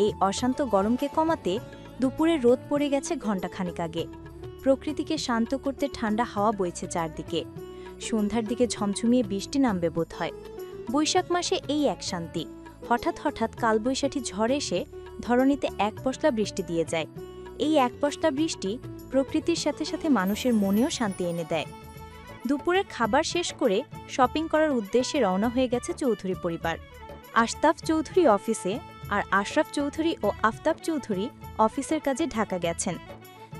এই অশান্ত গরমকে কমাতে দুপুরে রোদ পড়ে গেছে ঘণ্টাখানিক আগে। প্রকৃতিকে শান্ত করতে ঠান্ডা হাওয়া বইছে চারদিকে। সন্ধ্যার দিকে ঝমঝমিয়ে বৃষ্টি নামবে বোধ হয়। বৈশাখ মাসে এই এক শান্তি। হঠাৎ হঠাৎ কালবৈশাখী ঝড় এসে ধরণীতে এক পশলা বৃষ্টি দিয়ে যায়। এই এক পশলা বৃষ্টি প্রকৃতির সাথে সাথে মানুষের মনেও শান্তি এনে দেয়। দুপুরের খাবার শেষ করে শপিং করার উদ্দেশ্যে রওনা হয়ে গেছে চৌধুরী পরিবার। আশতাফ চৌধুরী অফিসে আর আশরাফ চৌধুরী ও আফতাব চৌধুরী অফিসের কাজে ঢাকা গেছেন।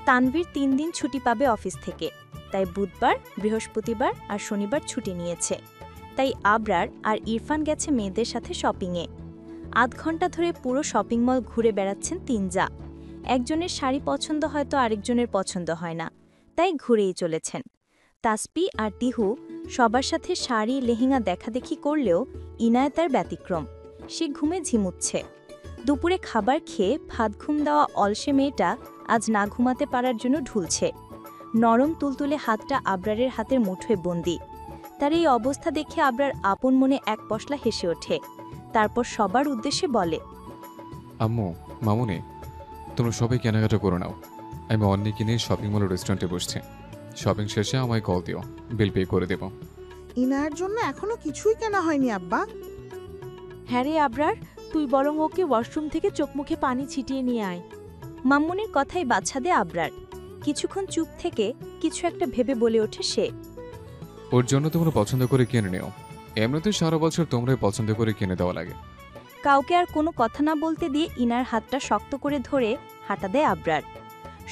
তানভীর 3 দিন ছুটি পাবে অফিস থেকে, তাই বুধবার, বৃহস্পতিবার আর শনিবার ছুটি নিয়েছে। তাই আবরার আর ইরফান গেছে মেয়েদের সাথে শপিংয়ে। আধ ঘন্টা ধরে পুরো শপিং মল ঘুরে বেড়াচ্ছেন তিনজা। একজনের শাড়ি পছন্দ হয়তো আরেকজনের পছন্দ হয় না, তাই ঘুরেই চলেছেন। তাসপি আর তিহু সবার সাথে শাড়ি লেহেঙ্গা দেখাদেখি করলেও ইনায়েত তার ব্যতিক্রম। সে ঘুমে ঝিমুচ্ছে। দুপুরে খাবার খেয়ে ভাত ঘুম দেওয়া অলসে মেয়েটা আজ না ঘুমাতে পারার জন্য ঢুলছে। নরম তুলতুলে হাতটা আবরারের হাতের মুঠোয় বন্দি। তার এই অবস্থা দেখে আবরার আপন মনে এক পশলা হেসে ওঠে। তারপর সবার উদ্দেশ্যে বলে, আম্মু, মামুনি, তোমরা সবাই কেনাকাটা করে নাও। আমি অন্যকে নিয়ে শপিং মল রেস্টুরেন্টে বসছি। শপিং শেষে আমায় কল দিও, বিল পে করে দেব। ইনায়ের জন্য এখনো কিছুই কেনা হয়নি আব্বা। হ্যাঁ রে আবরার, তুই বরং ওকে ওয়াশরুম থেকে চোখ মুখে পানি ছিটিয়ে নিয়ে আয়। মাম্মুনির কথাই বাচ্চা দে আবরার। কিছুক্ষণ চুপ থেকে কিছু একটা ভেবে বলে ওঠে সে, ওর জন্য তোমরা পছন্দ করে কিনে নিও। এমনিতে সারা বছর তোমরাই পছন্দ করে কিনে দেওয়া লাগে। কাউকে আর কোনো কথা না বলতে দিয়ে ইনার হাতটা শক্ত করে ধরে হাঁটা দেয় আবরার।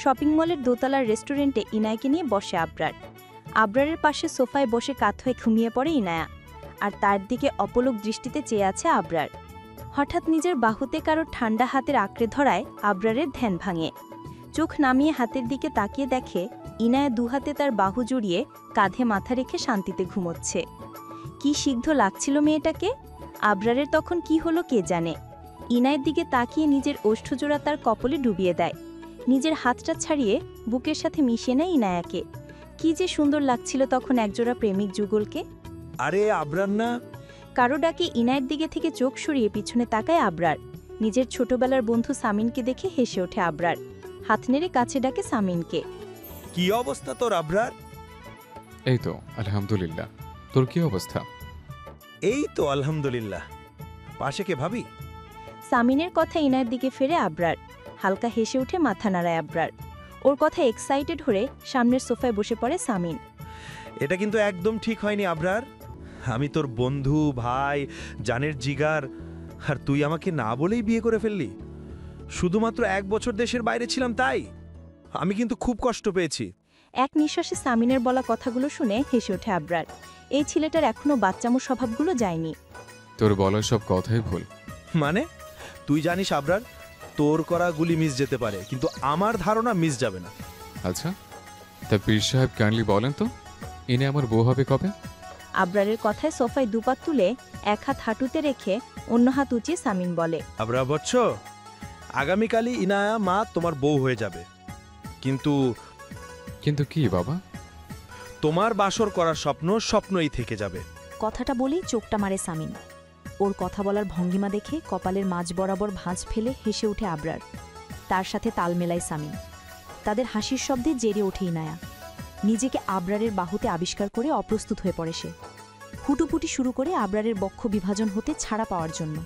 শপিং মলের দোতলার রেস্টুরেন্টে ইনায়কে নিয়ে বসে আবরার। আবরারের পাশে সোফায় বসে কাত হয়ে ঘুমিয়ে পড়ে ইনায়া, আর তার দিকে অপলক দৃষ্টিতে চেয়ে আছে আবরার। হঠাৎ নিজের বাহুতে কারো ঠান্ডা হাতের আঁকড়ে ধরায় আবরারের ধ্যান ভাঙে। চোখ নামিয়ে হাতের দিকে তাকিয়ে দেখে ইনায়া দুহাতে তার বাহু জড়িয়ে কাঁধে মাথা রেখে শান্তিতে ঘুমোচ্ছে। কি সিগ্ধ লাগছিল মেয়েটাকে। আবরারের তখন কি হলো কে জানে। ইনায়ের দিকে তাকিয়ে নিজের ওষ্ঠজোড়া তার কপলে ডুবিয়ে দেয়। নিজের হাতটা ছাড়িয়ে বুকের সাথে মিশিয়ে নেয় ইনায়াকে। কি যে সুন্দর লাগছিল তখন একজোড়া প্রেমিক যুগলকে। আরে আবরার না? কারো ডাকে ইনায়ের দিকে থেকে চোখ সরিয়ে পিছনে তাকায় আবরার। নিজের ছোটবেলার বন্ধু সামিনকে দেখে হেসে ওঠে আবরার। হাত নেড়ে কাছে ডাকে সামিনকে। কি অবস্থা তোর আবরার? এই তো আলহামদুলিল্লাহ। তোর কি অবস্থা? এই তো আলহামদুলিল্লাহ। পাশে কে ভাবি? সামিনের কথা ইনায়ের দিকে ফেরে আবরার। হালকা হেসে উঠে মাথা নাড়ায় আবরার। ওর কথা এক্সাইটেড হয়ে সামনের সোফায় বসে পড়ে সামিন। এটা কিন্তু একদম ঠিক হয়নি আবরার। আমি তোর বন্ধু, ভাই, জানের জিগার, আর তুই আমাকে না বলেই বিয়ে করে ফেললি। শুধুমাত্র 1 বছর দেশের বাইরে ছিলাম তাই। আমি কিন্তু খুব কষ্ট পেয়েছি। এক নিঃশ্বাসে সামিনের বলা কথাগুলো শুনে হেসে ওঠে আবরার। এই ছেলেটার এখনো বাচ্চামো স্বভাবগুলো যায়নি। তোর বলার সব কথাই ভুল। মানে? তুই জানিস আবরার, তোর করা গুলি মিস যেতে পারে, কিন্তু আমার ধারণা মিস যাবে না। আচ্ছা, তা পীর সাহেব কাইন্ডলি বলেন তো, ইনি আমার বউ হবে কবে? আবরারের কথায় সোফায় দুপা তুলে এক হাত হাঁটুতে রেখে অন্য হাত উঁচিয়ে সামিন বলে, আবরার বচ্চ, আগামীকালই ইনায়া মা তোমার বউ হয়ে যাবে। কিন্তু কিন্তু কি বাবা? তোমার বাসর করার স্বপ্ন স্বপ্নই থেকে যাবে। কথাটা বলেই চোখটা মারে সামিন। ওর কথা বলার ভঙ্গিমা দেখে কপালের মাঝ বরাবর ভাঁজ ফেলে হেসে ওঠে আবরার। তার সাথে তাল মেলায় সামিন। তাদের হাসির শব্দে জেরে ওঠে ইনায়া। নিজেকে আবরারের বাহুতে আবিষ্কার করে অপ্রস্তুত হয়ে পড়ে সে। হুটুপুটি শুরু করে আবরারের বক্ষ বিভাজন হতে ছাড়া পাওয়ার জন্য।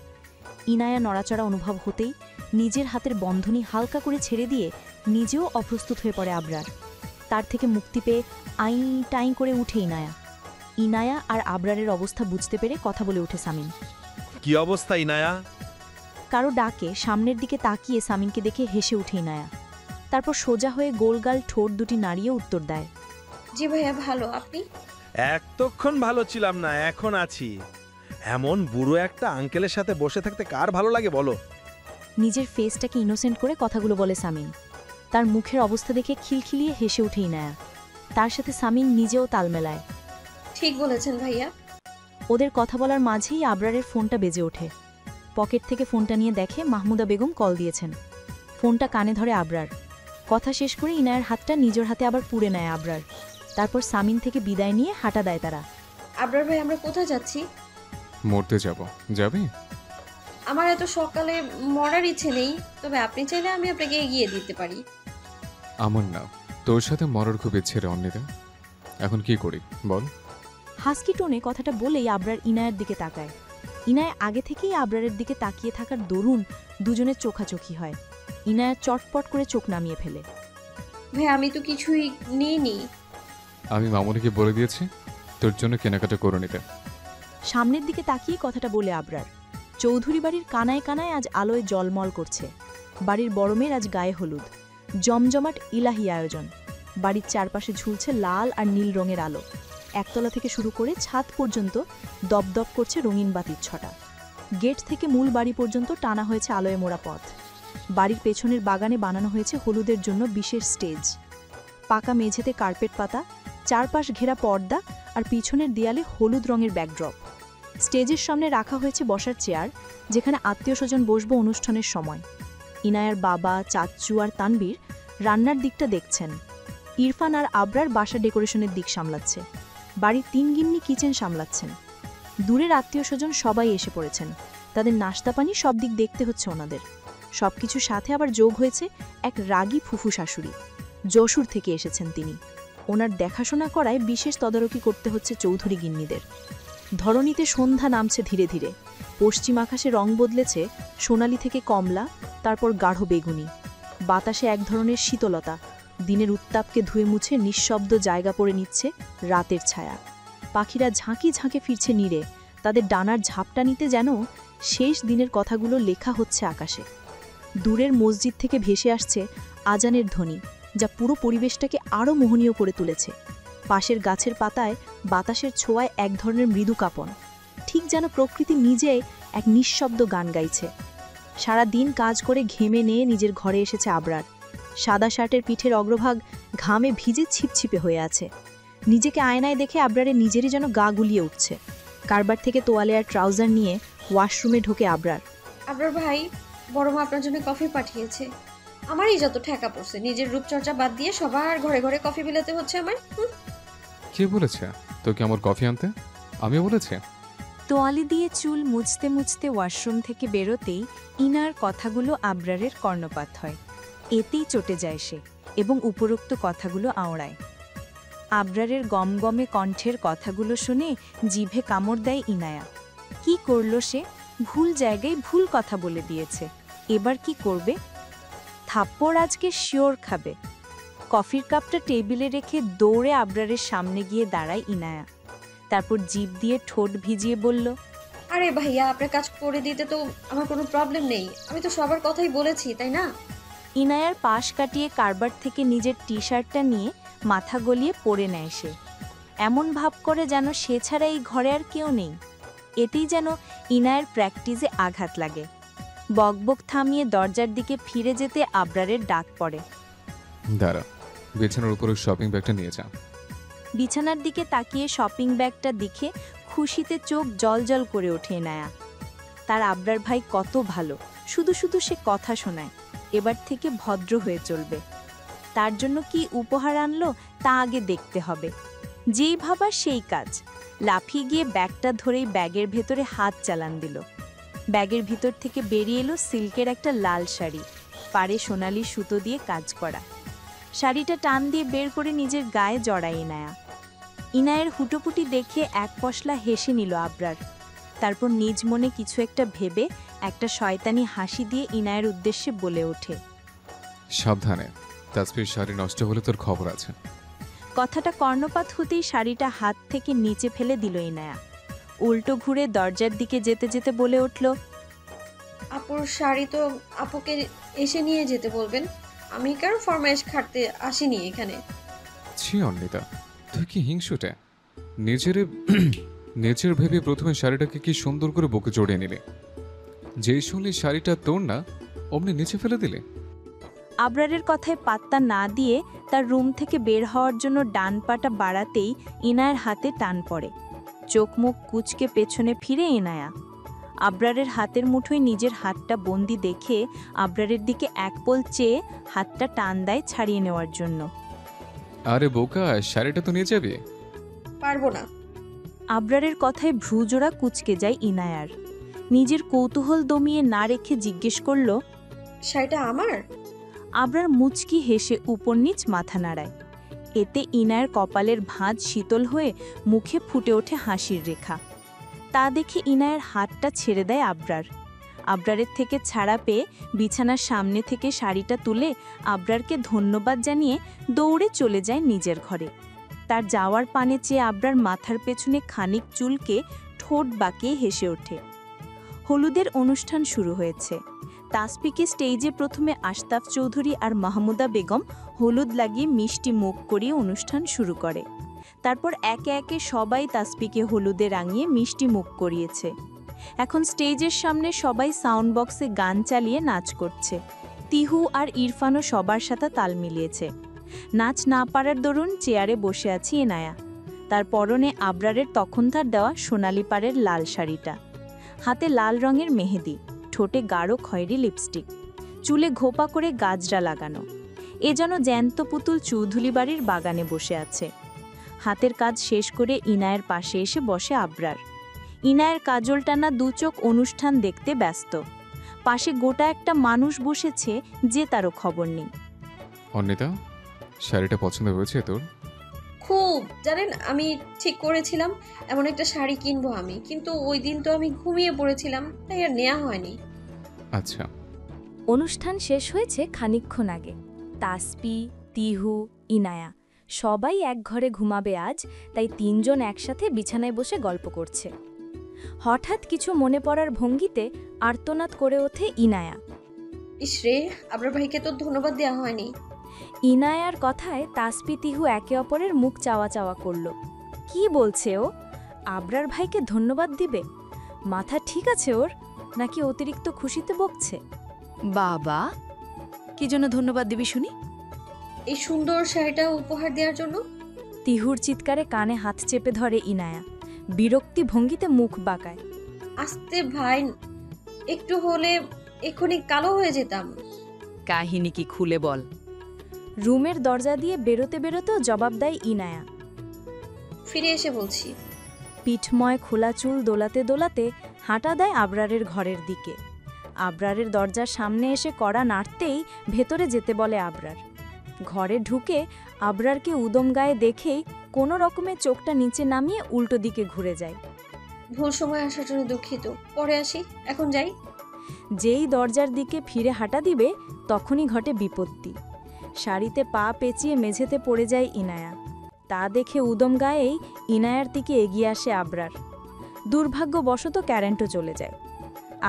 ইনায়া নড়াচড়া অনুভব হতেই নিজের হাতের বন্ধনী হালকা করে ছেড়ে দিয়ে নিজেও অপ্রস্তুত হয়ে পড়ে আবরার। তার থেকে মুক্তি পেয়ে আই টাই করে উঠে ইনায়া। ইনায়া আর আবরারের অবস্থা বুঝতে পেরে কথা বলে ওঠে সামিন। কি অবস্থা ইনায়া? কারো ডাকে সামনের দিকে তাকিয়ে সামিনকে দেখে হেসে উঠে ইনায়া। তারপর সোজা হয়ে গোলগাল ঠোঁট দুটি নাড়িয়ে উত্তর দেয়, জি ভাইয়া ভালো, আপনি? এতক্ষণ ভালো ছিলাম না, এখন আছি। এমন বুড়ো একটা আঙ্কেলের সাথে বসে থাকতে কার ভালো লাগে বলো? নিজের ফেসটাকে ইনোসেন্ট করে কথাগুলো বলে সামিন। তার মুখের অবস্থা দেখে খিলখিলিয়ে হেসে ওঠে ইনায়া। তার সাথে সামিন নিজেও তাল মেলায়। ঠিক বলেছেন ভাইয়া। ওদের কথা বলার মাঝেই আবরারের ফোনটা বেজে ওঠে। পকেট থেকে ফোনটা নিয়ে দেখে মাহমুদা বেগম কল দিয়েছেন। ফোনটা কানে ধরে আবরার। কথা শেষ করে ইনায়ার হাতটা নিজের হাতে আবার পুড়ে নেয় আবরার। তারপর সামিন থেকে বিদায় নিয়ে হাঁটা দেয় তারা। আবরার ভাই, আমরা কোথায় যাচ্ছি? মরতে যাব, যাবি? আমার এত সকালে মরার ইচ্ছে নেই, তবে আপনি চাইলে আমি আপনাকে এগিয়ে দিতে পারি। আমার না, তোর সাথে মরার খুব ইচ্ছে রে অন্নিতা। এখন কি করি বল? হাসকি টোনে কথাটা বলেই আবরার ইনায়ের দিকে তাকায়। ইনায়া আগে থেকেই আবরারের দিকে তাকিয়ে থাকার দরুন দুজনের চোখাচোখি হয়। ইনায়া চটপট করে চোখ নামিয়ে ফেলে। ভাই, আমি তো কিছুই নিইনি। আমি মামুনিকে বলে দিয়েছি তোর জন্য কেনাকাটা করে নিতে। সামনের দিকে তাকিয়ে কথাটা বলে আবরার। চৌধুরী বাড়ির কানায় কানায় আজ আলোয় জলমল করছে। বাড়ির বড় মেয়ের আজ গায়ে হলুদ। জমজমাট ইলাহি আয়োজন। বাড়ির চারপাশে ঝুলছে লাল আর নীল রঙের আলো। একতলা থেকে শুরু করে ছাদ পর্যন্ত দপদপ করছে রঙিন বাতির ছটা। গেট থেকে মূল বাড়ি পর্যন্ত টানা হয়েছে আলোয় মোড়া পথ। বাড়ির পেছনের বাগানে বানানো হয়েছে হলুদের জন্য বিশেষ স্টেজ। পাকা মেঝেতে কার্পেট পাতা, চারপাশ ঘেরা পর্দা আর পিছনের দেয়ালে হলুদ রঙের ব্যাকড্রপ। স্টেজের সামনে রাখা হয়েছে বসার চেয়ার, যেখানে আত্মীয়স্বজন বসবো অনুষ্ঠানের সময়। ইনায়ার বাবা, চাচ্চু আর তানবীর রান্নার দিকটা দেখছেন। ইরফান আর আবরার বাসা ডেকোরেশনের দিক সামলাচ্ছে। বাড়ির 3 গিন্নি কিচেন সামলাচ্ছেন। দূরের আত্মীয়স্বজন সবাই এসে পড়েছেন। তাদের নাশতা পানি সব দিক দেখতে হচ্ছে ওনাদের। সবকিছুর সাথে আবার যোগ হয়েছে এক রাগী ফুফু শাশুড়ি। যশোর থেকে এসেছেন তিনি। ওনার দেখাশোনা করায় বিশেষ তদারকি করতে হচ্ছে চৌধুরী গিন্নিদের। ধরণীতে সন্ধ্যা নামছে ধীরে ধীরে। পশ্চিম আকাশে রং বদলেছে সোনালি থেকে কমলা, তারপর গাঢ় বেগুনি। বাতাসে এক ধরনের শীতলতা। দিনের উত্তাপকে ধুয়ে মুছে নিঃশব্দ জায়গা করে নিচ্ছে রাতের ছায়া। পাখিরা ঝাঁকি ঝাঁকে ফিরছে নীড়ে। তাদের ডানার ঝাপটা নিতে যেন শেষ দিনের কথাগুলো লেখা হচ্ছে আকাশে। দূরের মসজিদ থেকে ভেসে আসছে আজানের ধ্বনি, যা পুরো পরিবেশটাকে আরও মোহনীয় করে তুলেছে। পাশের গাছের পাতায় বাতাসের ছোঁয়ায় এক ধরনের মৃদু কাঁপন, ঠিক যেন প্রকৃতি নিজেই এক নিঃশব্দ গান গাইছে। সারা দিন কাজ করে ঘেমে নিয়ে নিজের ঘরে এসেছে আবরার। সাদা শার্টের পিঠের অগ্রভাগ ঘামে ভিজে ছিপছিপে হয়ে আছে। নিজেকে আয়নায় দেখে আবরারের নিজেরই যেন গা গুলিয়ে উঠছে। কারবার থেকে তোয়ালে আর ট্রাউজার নিয়ে ওয়াশরুমে ঢোকে আবরার। আবরার ভাই, বড় মা আপনার জন্য কফি পাঠিয়েছে। আমারই যত ঠেকা পড়ছে, নিজের রূপচর্চা বাদ দিয়ে সবার ঘরে ঘরে কফি বিলাতে হচ্ছে আমার। কে বলেছে তোকে আমার কফি আনতে? আমিও বলেছি? তোয়ালি দিয়ে চুল মুছতে মুছতে ওয়াশরুম থেকে বেরোতেই ইনার কথাগুলো আবরারের কর্ণপাত হয়। এতেই চটে যায় সে এবং উপরোক্ত কথাগুলো আওড়ায়। আবরারের গমগমে কণ্ঠের কথাগুলো শুনে জিভে কামড় দেয় ইনায়া। কি করল সে? ভুল জায়গায় ভুল কথা বলে দিয়েছে। এবার কি করবে? থাপ্পড় আজকে শিওর খাবে। কফির কাপটা টেবিলে রেখে দৌড়ে আবরারের সামনে গিয়ে দাঁড়ায় ইনায়া। তারপর জিভ দিয়ে ঠোঁট ভিজিয়ে বলল, আরে ভাইয়া, আপনার কাজ করে দিতে তো আমার কোনো প্রবলেম নেই। আমি তো সবার কথাই বলেছি, তাই না? ইনায়ার পাশ কাটিয়ে কারবার থেকে নিজের টি শার্টটা নিয়ে মাথা গলিয়ে পরে নেয় সে। এমন ভাব করে যেন সে ছাড়া এই ঘরে আর কেউ নেই। এতেই যেন ইনায়ের প্র্যাকটিসে আঘাত লাগে। বকবক থামিয়ে দরজার দিকে ফিরে যেতে আবরারের ডাক পড়ে, দাঁড়া, বিছানার উপরে শপিং ব্যাগটা নিয়ে যা। বিছানার দিকে তাকিয়ে শপিং ব্যাগটা দেখে খুশিতে চোখ জলজল করে ওঠে ইনায়া। তার আবরার ভাই কত ভালো, শুধু শুধু সে কথা শোনায়। এবার থেকে ভদ্র হয়ে চলবে। তার জন্য কি উপহার আনলো তা আগে দেখতে হবে। যেই ভাবা সেই কাজ। লাফিয়ে গিয়ে ব্যাগটা ধরেই ব্যাগের ভেতরে হাত চালান দিল। ব্যাগের ভিতর থেকে বেরিয়ে এলো সিল্কের একটা লাল শাড়ি, পাড়ে সোনালি সুতো দিয়ে কাজ করা। শাড়িটা টান দিয়ে বের করে নিজের গায়ে জড়ায় ইনায়া। ইনায়ের হুটোপুটি দেখে এক পশলা হেসে নিল আবরার। তারপর নিজ মনে কিছু একটা ভেবে একটা শয়তানি হাসি দিয়ে ইনায়ের উদ্দেশ্যে বলে ওঠে, সাবধানে, তাসফির শাড়ি নষ্ট হলে তোর খবর আছে। কথাটা কর্ণপাত হতেই শাড়িটা হাত থেকে নিচে ফেলে দিল ইনায়া। উল্টো ঘুরে দরজার দিকে যেতে যেতে বলে উঠল, আপুর শাড়ি তো আপুকে এসে নিয়ে যেতে বলবেন। আমি কারো ফরমাইশ খাটতে আসিনি এখানে। ছি অন্নিতা, তুই কি হিংসুটে? নিজের নিজের ভেবে প্রথমে শাড়িটাকে কি সুন্দর করে বুকে জড়িয়ে নিলে, যেই শুনলি শাড়িটা তোর না অমনি নিচে ফেলে দিলে। আবরারের কথায় পাত্তা না দিয়ে তার রুম থেকে বের হওয়ার জন্য ডান পাটা বাড়াতেই ইনায়ার হাতে টান পড়ে। চোখ মুখ কুঁচকে পেছনে ফিরে ইনায়া। আবরারের হাতের মুঠোয় নিজের হাতটা বন্দি দেখে আবরারের দিকে এক পল চেয়ে হাতটা টান দেয় ছাড়িয়ে নেওয়ার জন্য। আরে বোকা, শাড়িটা তো নিয়ে যাবি। পারবো না। আবরারের কথায় ভ্রুজোড়া কুঁচকে যায় ইনায়ার। নিজের কৌতূহল দমিয়ে না রেখে জিজ্ঞেস করল, শাড়িটা আমার? আবরার মুচকি হেসে উপর নিচ মাথা নাড়ায়। এতে ইনায়ের কপালের ভাঁজ শীতল হয়ে মুখে ফুটে ওঠে হাসির রেখা। তা দেখে ইনায়ের হাতটা ছেড়ে দেয় আবরার। আবরারের থেকে ছাড়া পেয়ে বিছানার সামনে থেকে শাড়িটা তুলে আবরারকে ধন্যবাদ জানিয়ে দৌড়ে চলে যায় নিজের ঘরে। তার যাওয়ার পানে চেয়ে আবরার মাথার পেছনে খানিক চুলকে ঠোঁট বাঁকিয়ে হেসে ওঠে। হলুদের অনুষ্ঠান শুরু হয়েছে। তাসপিকে স্টেজে প্রথমে আশতাফ চৌধুরী আর মাহমুদা বেগম হলুদ লাগিয়ে মিষ্টি মুখ করিয়ে অনুষ্ঠান শুরু করে। তারপর একে একে সবাই তাসপিকে হলুদে রাঙিয়ে মিষ্টি মুখ করিয়েছে। এখন স্টেজের সামনে সবাই সাউন্ড বক্সে গান চালিয়ে নাচ করছে। তিহু আর ইরফানও সবার সাথে তাল মিলিয়েছে। নাচ না পারার দরুন চেয়ারে বসে আছে ইনায়া। তার পরনে আবরারের তখন তার দেওয়া সোনালি পাড়ের লাল শাড়িটা, হাতে লাল রঙের মেহেদি, ঠোঁটে গাঢ় খয়েরি লিপস্টিক, চুলে ঘোপা করে গাজরা লাগানো। এ যেন জ্যান্ত পুতুল চৌধুরী বাড়ির বাগানে বসে আছে। হাতের কাজ শেষ করে ইনায়ের পাশে এসে বসে আবরার। ইনায়ের কাজল টানা দু চোখ অনুষ্ঠান দেখতে ব্যস্ত। পাশে গোটা একটা মানুষ বসেছে যে তারও খবর নেই। অন্বিতা, শাড়িটা পছন্দ হয়েছে তোর? খুব। জানেন, আমি ঠিক করেছিলাম এমন একটা শাড়ি কিনবো আমি, কিন্তু ওই দিন তো আমি ঘুমিয়ে পড়েছিলাম, তাই আর নেওয়া হয়নি। আচ্ছা। অনুষ্ঠান শেষ হয়েছে খানিকক্ষণ আগে। তাসপি, তিহু, ইনায়া সবাই এক ঘরে ঘুমাবে আজ, তাই তিনজন একসাথে বিছানায় বসে গল্প করছে। হঠাৎ কিছু মনে পড়ার ভঙ্গিতে আর্তনাদ করে ওঠে ইনায়া। ইসরে, আবরার ভাইকে তো ধন্যবাদ দেওয়া হয়নি। ইনায়ার কথায় তাসপি তিহু একে অপরের মুখ চাওয়া চাওয়া করল। কি বলছে ও? আবরার ভাইকে ধন্যবাদ দিবে? মাথা ঠিক আছে ওর, নাকি অতিরিক্ত খুশিতে বকছে? বাবা, কি জন্য ধন্যবাদ দিবি শুনি? এই সুন্দর শাড়িটা উপহার দেওয়ার জন্য। তিহুর চিৎকারে কানে হাত চেপে ধরে ইনায়া, বিরক্তি ভঙ্গিতে মুখ বাঁকায়। আস্তে ভাই, একটু হলে এক্ষুনি কালো হয়ে যেতাম। কাহিনী কি খুলে বল। রুমের দরজা দিয়ে বেরোতে বেরোতেও জবাব দেয় ইনায়া। ফিরে এসে বলছি। পিঠময় খোলা চুল দোলাতে দোলাতে হাঁটা দেয় আবরারের ঘরের দিকে। আবরারের দরজার সামনে এসে কড়া নাড়তেই ভেতরে যেতে বলে আবরার। ঘরে ঢুকে আবরারকে উদম গায়ে দেখেই কোনো রকমে চোখটা নিচে নামিয়ে উল্টো দিকে ঘুরে যায়। ভুল সময় আসার জন্য দুঃখিত, পরে আসি, এখন যাই। যেই দরজার দিকে ফিরে হাঁটা দিবে তখনই ঘটে বিপত্তি। শাড়িতে পা পেঁচিয়ে মেঝেতে পড়ে যায় ইনায়া। তা দেখে উদম গায়েই ইনায়ার দিকে এগিয়ে আসে আবরার। দুর্ভাগ্যবশত কারেন্টও চলে যায়।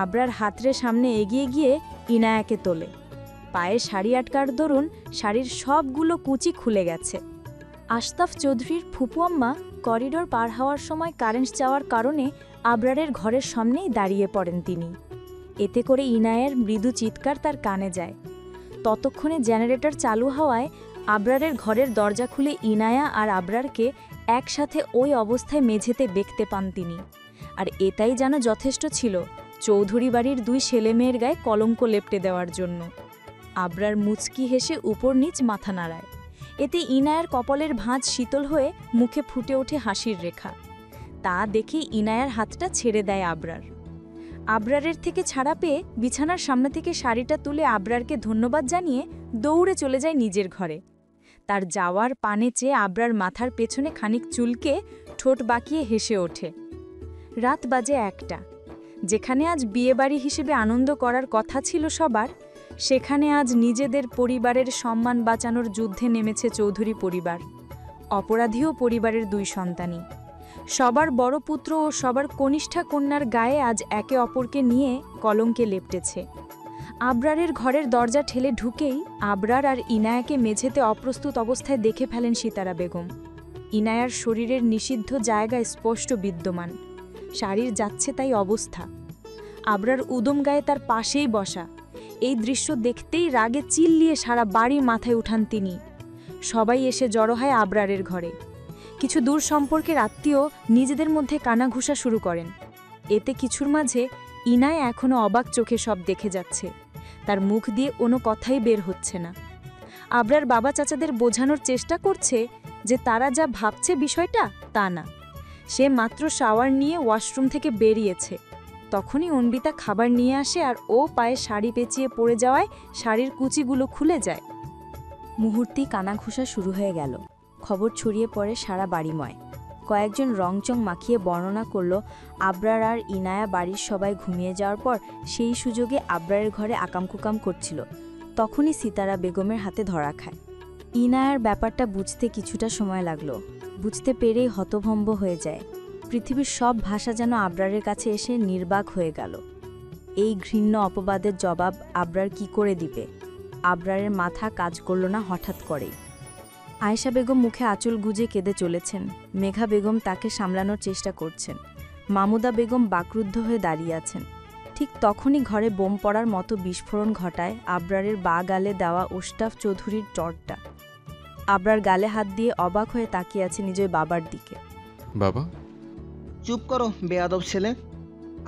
আবরার হাতরে সামনে এগিয়ে গিয়ে ইনায়াকে তোলে। পায়ে শাড়ি আটকার দরুন শাড়ির সবগুলো কুচি খুলে গেছে। আশতাফ চৌধুরীর ফুপু আম্মা করিডোর পার হওয়ার সময় কারেন্ট যাওয়ার কারণে আবরারের ঘরের সামনেই দাঁড়িয়ে পড়েন তিনি। এতে করে ইনায়ের মৃদু চিৎকার তার কানে যায়। ততক্ষণে জেনারেটর চালু হওয়ায় আবরারের ঘরের দরজা খুলে ইনায়া আর আবরারকে একসাথে ওই অবস্থায় মেঝেতে দেখতে পান তিনি। আর এটাই যেন যথেষ্ট ছিল চৌধুরী বাড়ির দুই ছেলেমেয়ের গায়ে কলঙ্ক লেপটে দেওয়ার জন্য। আবরার মুচকি হেসে উপর নিচ মাথা নাড়ায়। এতে ইনায়ার কপালের ভাঁজ শীতল হয়ে মুখে ফুটে ওঠে হাসির রেখা। তা দেখে ইনায়ার হাতটা ছেড়ে দেয় আবরার। আবরারের থেকে ছাড়া পেয়ে বিছানার সামনে থেকে শাড়িটা তুলে আবরারকে ধন্যবাদ জানিয়ে দৌড়ে চলে যায় নিজের ঘরে। তার যাওয়ার পানে চেয়ে আবরার মাথার পেছনে খানিক চুলকে ঠোঁট বাঁকিয়ে হেসে ওঠে। রাত বাজে 1টা। যেখানে আজ বিয়েবাড়ি হিসেবে আনন্দ করার কথা ছিল সবার, সেখানে আজ নিজেদের পরিবারের সম্মান বাঁচানোর যুদ্ধে নেমেছে চৌধুরী পরিবার। অপরাধীও পরিবারের দুই সন্তানই। সবার বড় পুত্র ও সবার কনিষ্ঠা কন্যার গায়ে আজ একে অপরকে নিয়ে কলঙ্কে লেপটেছে। আবরারের ঘরের দরজা ঠেলে ঢুকেই আবরার আর ইনায়াকে মেঝেতে অপ্রস্তুত অবস্থায় দেখে ফেলেন সিতারা বেগম। ইনায়ার শরীরের নিষিদ্ধ জায়গায় স্পষ্ট বিদ্যমান, শাড়ির যাচ্ছে তাই অবস্থা। আবরার উদম গায়ে তার পাশেই বসা। এই দৃশ্য দেখতেই রাগে চিল্লিয়ে সারা বাড়ির মাথায় উঠান তিনি। সবাই এসে জড়ো হয় আবরারের ঘরে। কিছু দূর সম্পর্কের আত্মীয় নিজেদের মধ্যে কানাঘুষা শুরু করেন। এতে কিছুর মাঝে ইনায়া এখনও অবাক চোখে সব দেখে যাচ্ছে। তার মুখ দিয়ে কোনো কথাই বের হচ্ছে না। আবরার বাবা চাচাদের বোঝানোর চেষ্টা করছে যে তারা যা ভাবছে বিষয়টা তা না। সে মাত্র শাওয়ার নিয়ে ওয়াশরুম থেকে বেরিয়েছে, তখনই অন্বিতা খাবার নিয়ে আসে আর ও পায়ে শাড়ি পেঁচিয়ে পড়ে যাওয়ায় শাড়ির কুচিগুলো খুলে যায়। মুহূর্তেই কানাঘুষা শুরু হয়ে গেল। খবর ছড়িয়ে পড়ে সারা বাড়িময়। কয়েকজন রংচং মাখিয়ে বর্ণনা করল আবরার আর ইনায়া বাড়ির সবাই ঘুমিয়ে যাওয়ার পর সেই সুযোগে আবরারের ঘরে আকামকুকাম করছিল। তখনই সিতারা বেগমের হাতে ধরা খায়। ইনায়ার ব্যাপারটা বুঝতে কিছুটা সময় লাগলো। বুঝতে পেরেই হতভম্ব হয়ে যায়। পৃথিবীর সব ভাষা যেন আবরারের কাছে এসে নির্বাক হয়ে গেল। এই ঘৃণ্য অপবাদের জবাব আবরার কি করে দিবে? আবরারের মাথা কাজ করল না হঠাৎ করেই। আয়েশা বেগম মুখে আঁচল গুজে কেঁদে চলেছেন। মেঘা বেগম তাকে সামলানোর চেষ্টা করছেন। মামুদা বেগম বাকরুদ্ধ হয়ে দাঁড়িয়ে আছেন। ঠিক তখনই ঘরে বোম পড়ার মতো বিস্ফোরণ ঘটায় আবরারের বা গালে দেওয়া ওস্তাফ চৌধুরীর চটটা। আবরার গালে হাত দিয়ে অবাক হয়ে তাকিয়ে আছে নিজের বাবার দিকে। বাবা, চুপ করো বেয়াদব ছেলে,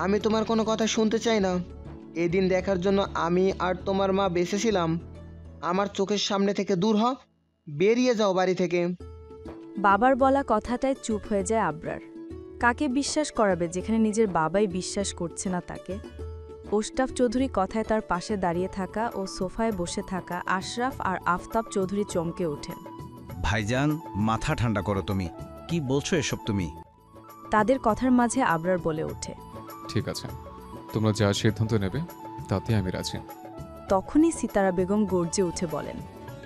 আমি তোমার কোনো কথা শুনতে চাই না। এই দিন দেখার জন্য আমি আর তোমার মা বেঁচেছিলাম। আমার চোখের সামনে থেকে দূর হ, বেরিয়ে যাও বাড়ি থেকে। বাবার বলা কথাটায় চুপ হয়ে যায় আবরার। কাকে বিশ্বাস করাবে যেখানে নিজের বাবাই বিশ্বাস করছে না তাকে? ওস্তাফ চৌধুরী কথায় তার পাশে দাঁড়িয়ে থাকা ও সোফায় বসে থাকা আশরাফ আর আফতাব চৌধুরী চমকে ওঠেন। ভাইজান, মাথা ঠান্ডা করো, তুমি কি বলছো এসব তুমি? তাদের কথার মাঝে আবরার বলে ওঠে, ঠিক আছে, তোমরা যা সিদ্ধান্ত নেবে তাতে আমি রাজি। তখনই সিতারা বেগম গর্জে উঠে বলেন,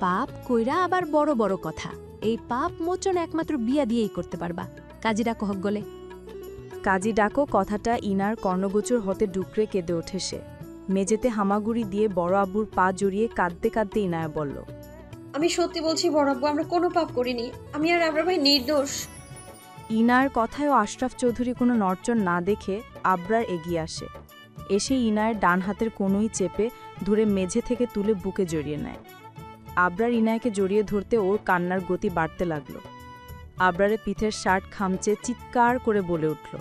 পাপ কইরা আবার বড় বড় কথা। এই পাপ মোচন একমাত্র বিয়া দিয়েই করতে পারবা। কাজী ডাকো হক গলে। কাজী ডাকো কথাটা ইনার কর্ণগোচর হতে ডুকরে কেঁদে ওঠে সে। মেঝেতে হামাগুড়ি দিয়ে বড় আব্বুর পা জড়িয়ে কাঁদতে কাঁদতে ইনায়া বলল, আমি সত্যি বলছি বড় আব্বু, আমরা কোনো পাপ করিনি। আমি আর আবরার ভাই নির্দোষ। ইনার কথায়ও আশরাফ চৌধুরী কোনো নড়চড় না দেখে আবরার এগিয়ে আসে। এসে ইনায়ের ডান হাতের কোনোই চেপে ধরে মেঝে থেকে তুলে বুকে জড়িয়ে নেয়। আবরার ইনায়কে জড়িয়ে ধরতে ওর কান্নার গতি বাড়তে লাগলো। আবরারের পিঠের শার্ট খামচে চিৎকার করে বলে উঠল,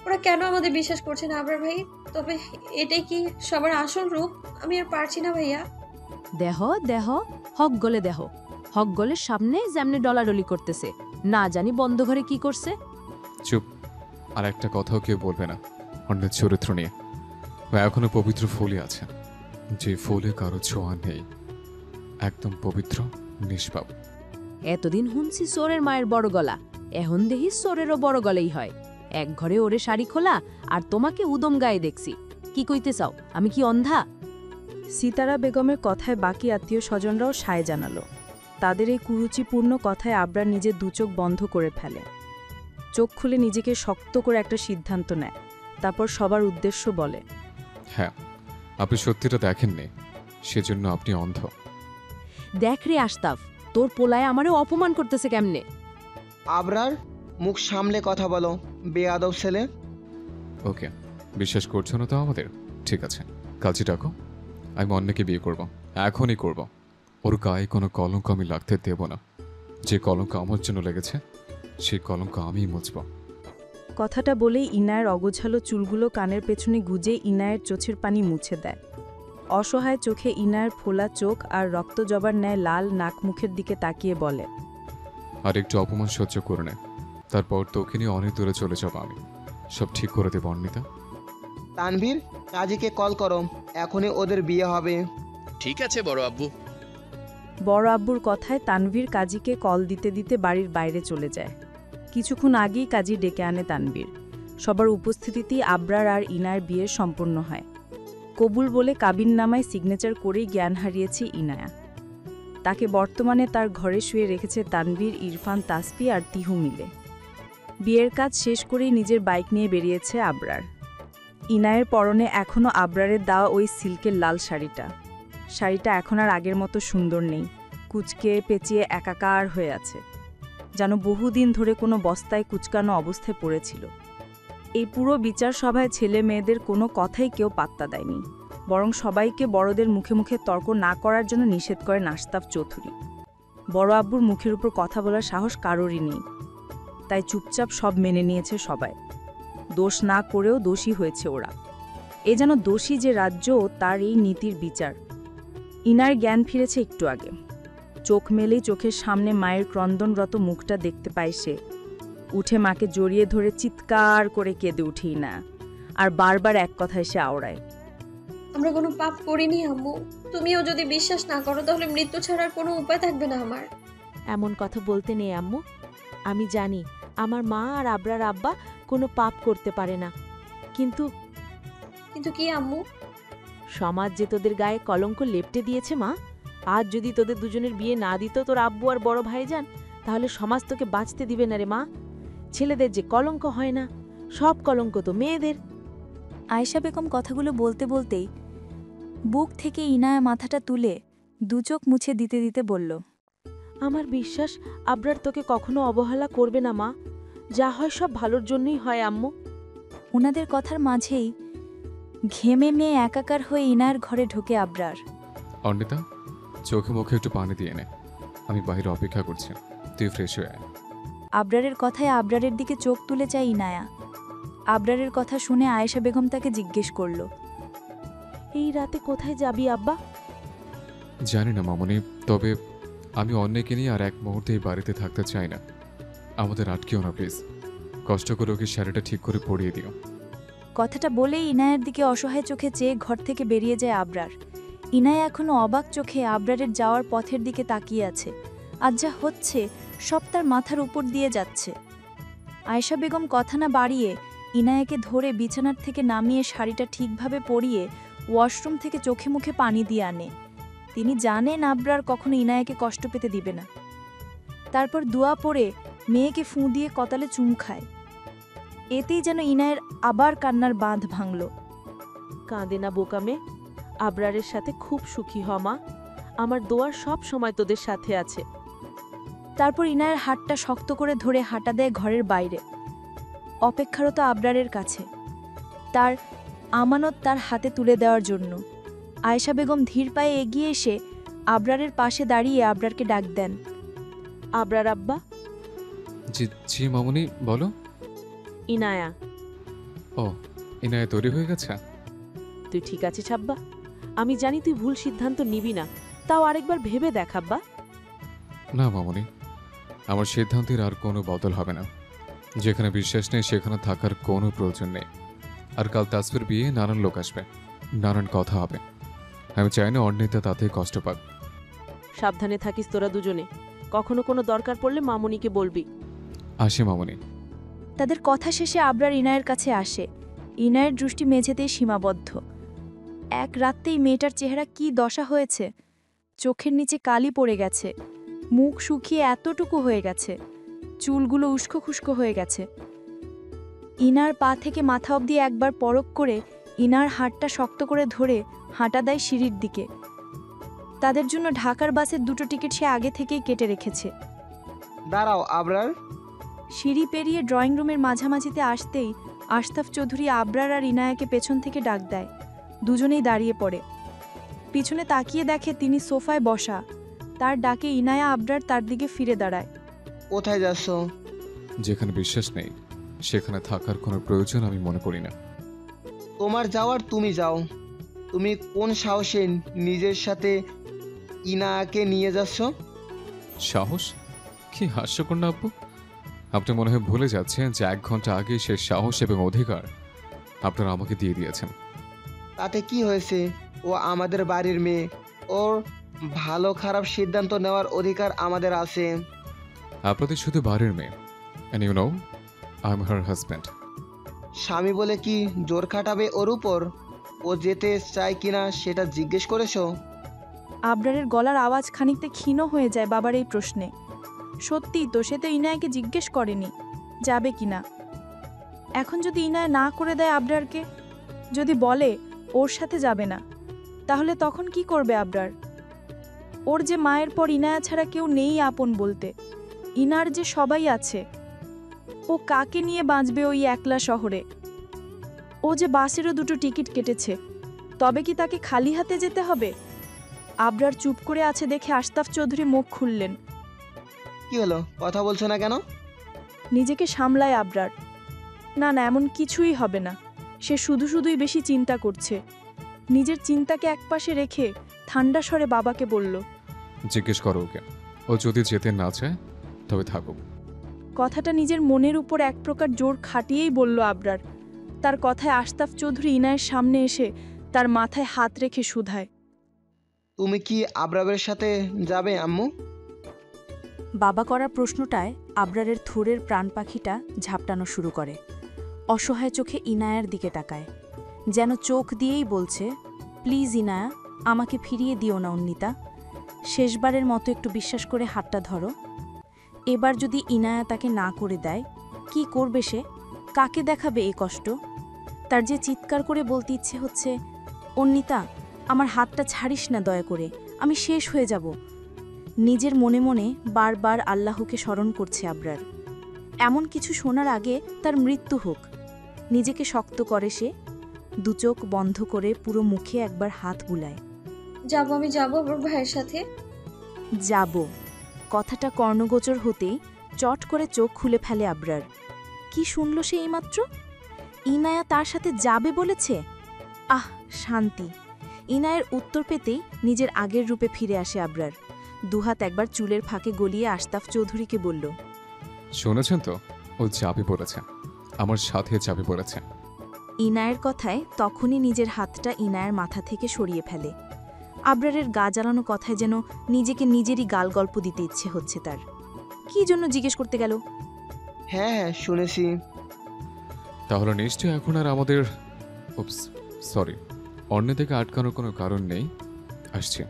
ওরা কেন আমাদের বিশ্বাস করছে না আবরার ভাই? তবে এটাই কি সবার আসল রূপ? আমি আর পারছি না ভাইয়া। দেহ দেহ হক গলে দেহ। হক গলের সামনে যেমনি ডলাডলি করতেছে, না জানি বন্ধ ঘরে কি করছে। চুপ, আর একটা কথাও কেউ বলবে না অন্যের চরিত্র নিয়ে। ও এখনো পবিত্র ফুলই আছে, যে ফুলে কারো ছোঁয়া নেই, একদম পবিত্র নিষ্পাপ। এতদিন শুনছি সোরের মায়ের বড় গলা, এখন দেখি সোরেরও বড় গলেই হয়। এক ঘরে ওরে শাড়ি খোলা আর তোমাকে উদম গায়ে দেখছি। কি কইতে চাও, আমি কি অন্ধা? সিতারা বেগমের কথায় বাকি আত্মীয় স্বজনরাও সায় জানালো। তাদের এই কুরুচিপূর্ণ কথায় আবরার নিজের দুচোখ বন্ধ করে ফেলে। চোখ খুলে নিজেকে শক্ত করে একটা সিদ্ধান্ত নেয়। তারপর সবার উদ্দেশ্য বলে, হ্যাঁ, আপনি সত্যিটা দেখেননি, সেজন্য আপনি অন্ধ। দেখ রে আশতাফ, তোর পোলায় আমারে অপমান করতেছে কেমনে। আবরার, মুখ সামলে কথা বলো বেয়াদব ছেলে। ওকে, বিশ্বাস করছো না তো আমাদের? ঠিক আছে, কাজী ডাকো। আমি অন্যকে বিয়ে করব, এখনই করব। ওর গায়ে কোনো কলঙ্ক আমি লাগতে দেব না। যে কলঙ্ক আমার জন্য লেগেছে সেই কলঙ্ক আমিই মুছব। কথাটা বলেই ইনায়ের অগোছালো চুলগুলো কানের পেছনে গুজে ইনায়ের চোখের পানি মুছে দেয়। অসহায় চোখে ইনায়ের ফোলা চোখ আর রক্ত জবার ন্যায় লাল নাক মুখের দিকে তাকিয়ে বলে, আর একটু অপমান সহ্য করে নে, তারপর তোকে নিয়ে অনেক দূরে চলে যাব আমি। সব ঠিক করে দেব অর্ণিতা। তানভীর, কাজীকে কল করো, এখনই ওদের বিয়ে হবে। ঠিক আছে বড় আব্বু। বড় আব্বুর কথায় তানভীর কাজীকে কল দিতে দিতে বাড়ির বাইরে চলে যায়। কিছুক্ষণ আগেই কাজী ডেকে আনে তানভীর। সবার উপস্থিতিতেই আবরার আর ইনায়ের বিয়ে সম্পন্ন হয়। কবুল বলে কাবিননামায় সিগনেচার করেই জ্ঞান হারিয়েছে ইনায়া। তাকে বর্তমানে তার ঘরে শুয়ে রেখেছে তানভীর, ইরফান, তাসফি আর তিহু মিলে। বিয়ের কাজ শেষ করেই নিজের বাইক নিয়ে বেরিয়েছে আবরার। ইনায়ের পরনে এখনও আবরারের দেওয়া ওই সিল্কের লাল শাড়িটা। শাড়িটা এখন আর আগের মতো সুন্দর নেই, কুচকে পেঁচিয়ে একাকার হয়ে আছে। যেন বহুদিন ধরে কোনো বস্তায় কুচকানো অবস্থায় পড়েছিল। এই পুরো বিচার সভায় ছেলে মেয়েদের কোনো কথাই কেউ পাত্তা দেয়নি, বরং সবাইকে বড়দের মুখে মুখে তর্ক না করার জন্য নিষেধ করেন আশতাফ চৌধুরী। বড় আব্বুর মুখের উপর কথা বলার সাহস কারোরই নেই, তাই চুপচাপ সব মেনে নিয়েছে সবাই। দোষ না করেও দোষী হয়েছে ওরা। এ যেন দোষী যে রাজ্য, তার এই নীতির বিচার। ইনার জ্ঞান ফিরেছে একটু আগে। চোখ মেলেই চোখের সামনে মায়ের ক্রন্দনরত মুখটা দেখতে পায় সে। উঠে মাকে জড়িয়ে ধরে চিৎকার করে কেঁদে উঠে ইনা, আর বারবার এক কথায় সে আওড়ায়, আমরা কোনো পাপ করিনি আম্মু। তুমিও যদি বিশ্বাস না করো তাহলে মৃত্যু ছাড়ার কোনো উপায় থাকবে না আমার। এমন কথা বলতে নেই আম্মু। আমি জানি আমার মা আর আবরার আব্বা কোনো পাপ করতে পারে না, কিন্তু কিন্তু কি আম্মু? সমাজ যে তোদের গায়ে কলঙ্ক লেপটে দিয়েছে মা। আজ যদি তোদের দুজনের বিয়ে না দিত তোর আব্বু আর বড় ভাইজান, তাহলে সমাজ তোকে বাঁচতে দিবে না রে মা। ছেলেদের যে কলঙ্ক হয় না, সব কলঙ্ক তো মেয়েদের। আয়েশা বেগম কথাগুলো বলতে বলতেই বুক থেকে ইনায়া মাথাটা তুলে দু চোখ মুছে দিতে দিতে বলল, আমার বিশ্বাস আবরার তোকে কখনো অবহেলা করবে না মা। যা হয় সব ভালোর জন্যই হয় আম্মু। ওনাদের কথার মাঝেই ঘেমে মেয়ে একাকার হয়ে ইনার ঘরে ঢোকে আবরার। অর্ণিতা, চোখে মুখে একটু পানি দিয়ে নে, আমি বাইরে অপেক্ষা করছি, তুই ফ্রেশ হয়ে আয়। আবরারের কথায় আবরারের দিকে চোখ তুলে চায় ইনায়া। আবরারের কথা শুনে আয়েশা বেগম তাকে জিজ্ঞেস করল, এই রাতে কোথায় যাবি আব্বা? জানি না মামনি, তবে আমি অন্যকে নিয়ে আর এক মুহূর্তে এই বাড়িতে থাকতে চাই না। আমাদের আটকেও না প্লিজ। কষ্ট করে ওকে শাড়িটা ঠিক করে পরিয়ে দিও। কথাটা বলেই ইনায়ার দিকে অসহায় চোখে চেয়ে ঘর থেকে বেরিয়ে যায় আবরার। ইনায়া এখনো অবাক চোখে আবরারের যাওয়ার পথের দিকে তাকিয়ে আছে। আজ যা হচ্ছে সব তার মাথার উপর দিয়ে যাচ্ছে। আয়েশা বেগম কথা না বাড়িয়ে ইনায়াকে ধরে বিছানার থেকে নামিয়ে শাড়িটা ঠিকভাবে পরিয়ে ওয়াশরুম থেকে চোখে মুখে পানি দিয়ে আনে। তিনি জানেন আবরার কখনো ইনায়াকে কষ্ট পেতে দিবে না। তারপর দোয়া পড়ে মেয়েকে ফুঁ দিয়ে কতালে চুম খায়। এতেই যেন ইনায়ের আবার কান্নার বাঁধ ভাঙল। কাঁদে না বোকামে, আবরারের সাথে খুব সুখী হ মা। আমার দোয়ার সব সময় তোদের সাথে আছে। তারপর ইনায়ের হাতটা শক্ত করে ধরে হাঁটা দেয় ঘরের বাইরে, অপেক্ষারত আবরারের কাছে, তার আমানত তার হাতে তুলে দেওয়ার জন্য। আয়েশা বেগম ধীর পায়ে এগিয়ে এসে আবরারের পাশে দাঁড়িয়ে আবরারকে ডাক দেন, আবরার আব্বা। জি জি মামনি, বলো। ইনায়া। ও, ইনায়া তৈরি হয়ে গেছে? তুই ঠিক আছিস আব্বা? আমি জানি তুই ভুল সিদ্ধান্ত নিবি না, তাও আরেকবার ভেবে দেখ আব্বা। না মামনি, আমার সিদ্ধান্তের আর কোনো বদল হবে না। যেখানে বিশ্বাস নেই সেখানে থাকার কোনো প্রয়োজন নেই। আর কাল তাসফির বিয়ে নানান লোক আসবে, নানান কথা হবে। আমি চাই না অর্ণিতা তাতে কষ্ট পাক। সাবধানে থাকিস তোরা দুজনে। কখনো কোনো দরকার পড়লে মামনিকে বলবি। আসি মামনি। তাদের কথা শেষে আবরার ইনায়ের কাছে আসে। ইনায়ের দৃষ্টি মেঝেতেই সীমাবদ্ধ। এক রাতেই মেয়েটার চেহারা কি দশা হয়েছে। চোখের নিচে কালি পড়ে গেছে, মুখ শুকিয়ে এতটুকু হয়ে গেছে, চুলগুলো উস্কো খুস্কো হয়ে গেছে। ইনার পা থেকে মাথা অবধি একবার পরক করে ইনার হাতটা শক্ত করে ধরে হাঁটা দেয় সিঁড়ির দিকে। তাদের জন্য ঢাকার বাসের দুটো টিকিট সে আগে থেকেই কেটে রেখেছে। দাঁড়াও আবরার। সিঁড়ি পেরিয়ে ড্রয়িং রুমের মাঝামাঝিতে আসতেই আশতাফ চৌধুরী আবরার আর ইনায়াকে পেছন থেকে ডাক দেয়। দুজনেই দাঁড়িয়ে পড়ে। পিছনে তাকিয়ে দেখে তিনি সোফায় বসা। তার ডাকে ইনায়া আবরার তার দিকে ফিরে দাঁড়ায়। কোথায় যাচ্ছ? যেখানে বিশ্বাস নেই সেখানে থাকার কোনো প্রয়োজন আমি মনে করি না। তোমার যাওয়ার তুমি যাও। তুমি কোন সাহসে নিজের সাথে ইনায়াকে নিয়ে যাচ্ছ? সাহস? কি হাস্যকর না আব্বু? আপনি মনে হয় ভুলে যাচ্ছেন যে 1 ঘন্টা আগে সে সাহস এবং অধিকার আপনারা আমাকে দিয়ে দিয়েছেন। তাতে কি হয়েছে? ও আমাদের বাড়ির মেয়ে, ওর ভালো খারাপ সিদ্ধান্ত নেওয়ার অধিকার আমাদের আছে। আপনাদের শুধু বাড়ির মেয়ে, and you know, I'm her husband. স্বামী বলে কি জোর খাটাবে ওর উপর? ও যেতে চায় কিনা সেটা জিজ্ঞেস করেছো? আবরারের গলার আওয়াজ খানিকটা ক্ষীণ হয়ে যায় বাবার এই প্রশ্নে। সত্যিই তো, সে তো ইনায়াকে জিজ্ঞেস করেনি যাবে কিনা। এখন যদি ইনায়া না করে দেয় আবরারকে, যদি বলে ওর সাথে যাবে না, তাহলে তখন কি করবে আবরার? ওর যে মায়ের পর ইনায়া ছাড়া কেউ নেই আপন বলতে। ইনার যে সবাই আছে, ও কাকে নিয়ে বাঁচবে ওই একলা শহরে? ও যে বাসেরও 2টো টিকিট কেটেছে, তবে কি তাকে খালি হাতে যেতে হবে? আবরার চুপ করে আছে দেখে আশতাফ চৌধুরী মুখ খুললেন। কি হলো, কথা বলছো না কেন? নিজেকে সামলায় আবরার। না না, এমন কিছুই হবে না। সে শুধুই বেশি চিন্তা করছে। নিজের চিন্তাকে একপাশে রেখে ঠান্ডা স্বরে বাবাকে বলল, জিজ্ঞেস করো ওকে, ও যদি যেতে না চায় তবে থাকুক। কথাটা নিজের মনের উপর এক প্রকার জোর খাটিয়েই বলল আবরার। তার কথায় আশতাফ চৌধুরী ইনায়ের সামনে এসে তার মাথায় হাত রেখে শুধায়, তুমি কি আবরারের সাথে যাবে আম্মু? বাবা করা প্রশ্নটায় আবরারের থোরের প্রাণ পাখিটা ঝাপটানো শুরু করে। অসহায় চোখে ইনায়ার দিকে তাকায়, যেন চোখ দিয়েই বলছে, প্লিজ ইনায়া, আমাকে ফিরিয়ে দিও না অন্নিতা। শেষবারের মতো একটু বিশ্বাস করে হাতটা ধরো। এবার যদি ইনায়া তাকে না করে দেয়, কি করবে সে? কাকে দেখাবে এই কষ্ট? তার যে চিৎকার করে বলতে ইচ্ছে হচ্ছে, অন্নিতা, আমার হাতটা ছাড়িস না দয়া করে, আমি শেষ হয়ে যাব। নিজের মনে মনে বারবার আল্লাহকে স্মরণ করছে আবরার। এমন কিছু শোনার আগে তার মৃত্যু হোক। নিজেকে শক্ত করে সে, দুচোখ বন্ধ করে পুরো মুখে একবার হাত বুলায়। আমি যাব ওর ভাইয়ের সাথে। যাব কথাটা কর্ণগোচর হতেই চট করে চোখ খুলে ফেলে আবরার। কি শুনল সে এইমাত্র? ইনায়া তার সাথে যাবে বলেছে? আহ, শান্তি। ইনায়ের উত্তর পেতেই নিজের আগের রূপে ফিরে আসে আবরার। দুহাত একবার চুলের ফাঁকে গলিয়ে আশতাফ চৌধুরীকে বলল, শুনেছেন তো, ও চাপে পড়েছে, আমার সাথে চাপে পড়েছে। ইনায়ের কথায় তখনই নিজের হাতটা ইনায়ের মাথা থেকে সরিয়ে ফেলে। আবরারের গা জ্বালানো কথায় যেন নিজেকে নিজেরই গাল গল্প দিতে ইচ্ছে হচ্ছে তার। কি জন্য জিজ্ঞেস করতে গেল? হ্যাঁ, শুনেছি। তাহলে নিশ্চয়ই এখন আর আমাদের সরি অন্যদিকে আটকানোর কোনো কারণ নেই। আসছি,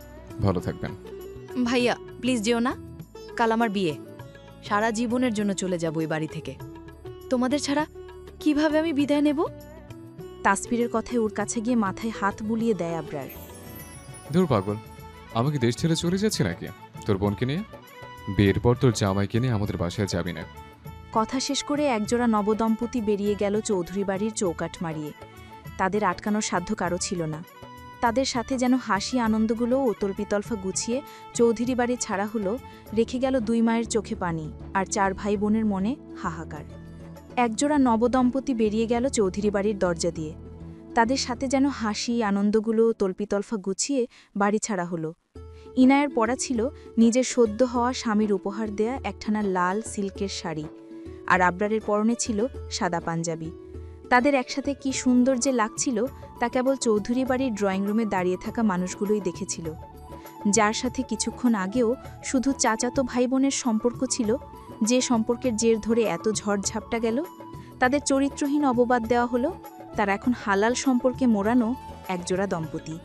ভালো থাকবেন। ভাইয়া প্লিজ যেও না, কাল আমার বিয়ে। সারা জীবনের জন্য চলে যাব এই বাড়ি থেকে। তোমাদের ছাড়া কিভাবে আমি বিদায় নেব? তাসফিরের কথায় ওর কাছে গিয়ে মাথায় হাত বুলিয়ে দেয় আবরার। দূর পাগল, আমাকে দেশ ছেড়ে চলে যাচ্ছি নাকি তোর বোনকে নিয়ে? বিয়ের পর তোর জামাইকে নিয়ে আমাদের বাসায় যাবি না। কথা শেষ করে একজোড়া নবদম্পতি বেরিয়ে গেল চৌধুরী বাড়ির চৌকাঠ মারিয়ে। তাদের আটকানোর সাধ্য কারো ছিল না। তাদের সাথে যেন হাসি আনন্দগুলো ওতল পিতলফা গুছিয়ে চৌধুরী বাড়ি ছাড়া হলো, রেখে গেল 2 মায়ের চোখে পানি আর 4 ভাই বোনের মনে হাহাকার। একজোড়া নবদম্পতি বেরিয়ে গেল চৌধুরী বাড়ির দরজা দিয়ে। তাদের সাথে যেন হাসি আনন্দগুলো তল্পিতলফা গুছিয়ে বাড়ি ছাড়া হলো। ইনায়ের পরা ছিল নিজের সদ্য হওয়া স্বামীর উপহার দেয়া একখানা লাল সিল্কের শাড়ি, আর আবরারের পরনে ছিল সাদা পাঞ্জাবি। তাদের একসাথে কি সুন্দর যে লাগছিল তা কেবল চৌধুরী বাড়ির ড্রয়িং রুমে দাঁড়িয়ে থাকা মানুষগুলোই দেখেছিল। যার সাথে কিছুক্ষণ আগেও শুধু চাচাতো ভাই বোনের সম্পর্ক ছিল, যে সম্পর্কের জের ধরে এত ঝড়ঝাপটা গেল, তাদের চরিত্রহীন অববাদ দেওয়া হলো, তার এখন হালাল সম্পর্কে মোড়ানো একজোড়া দম্পতি।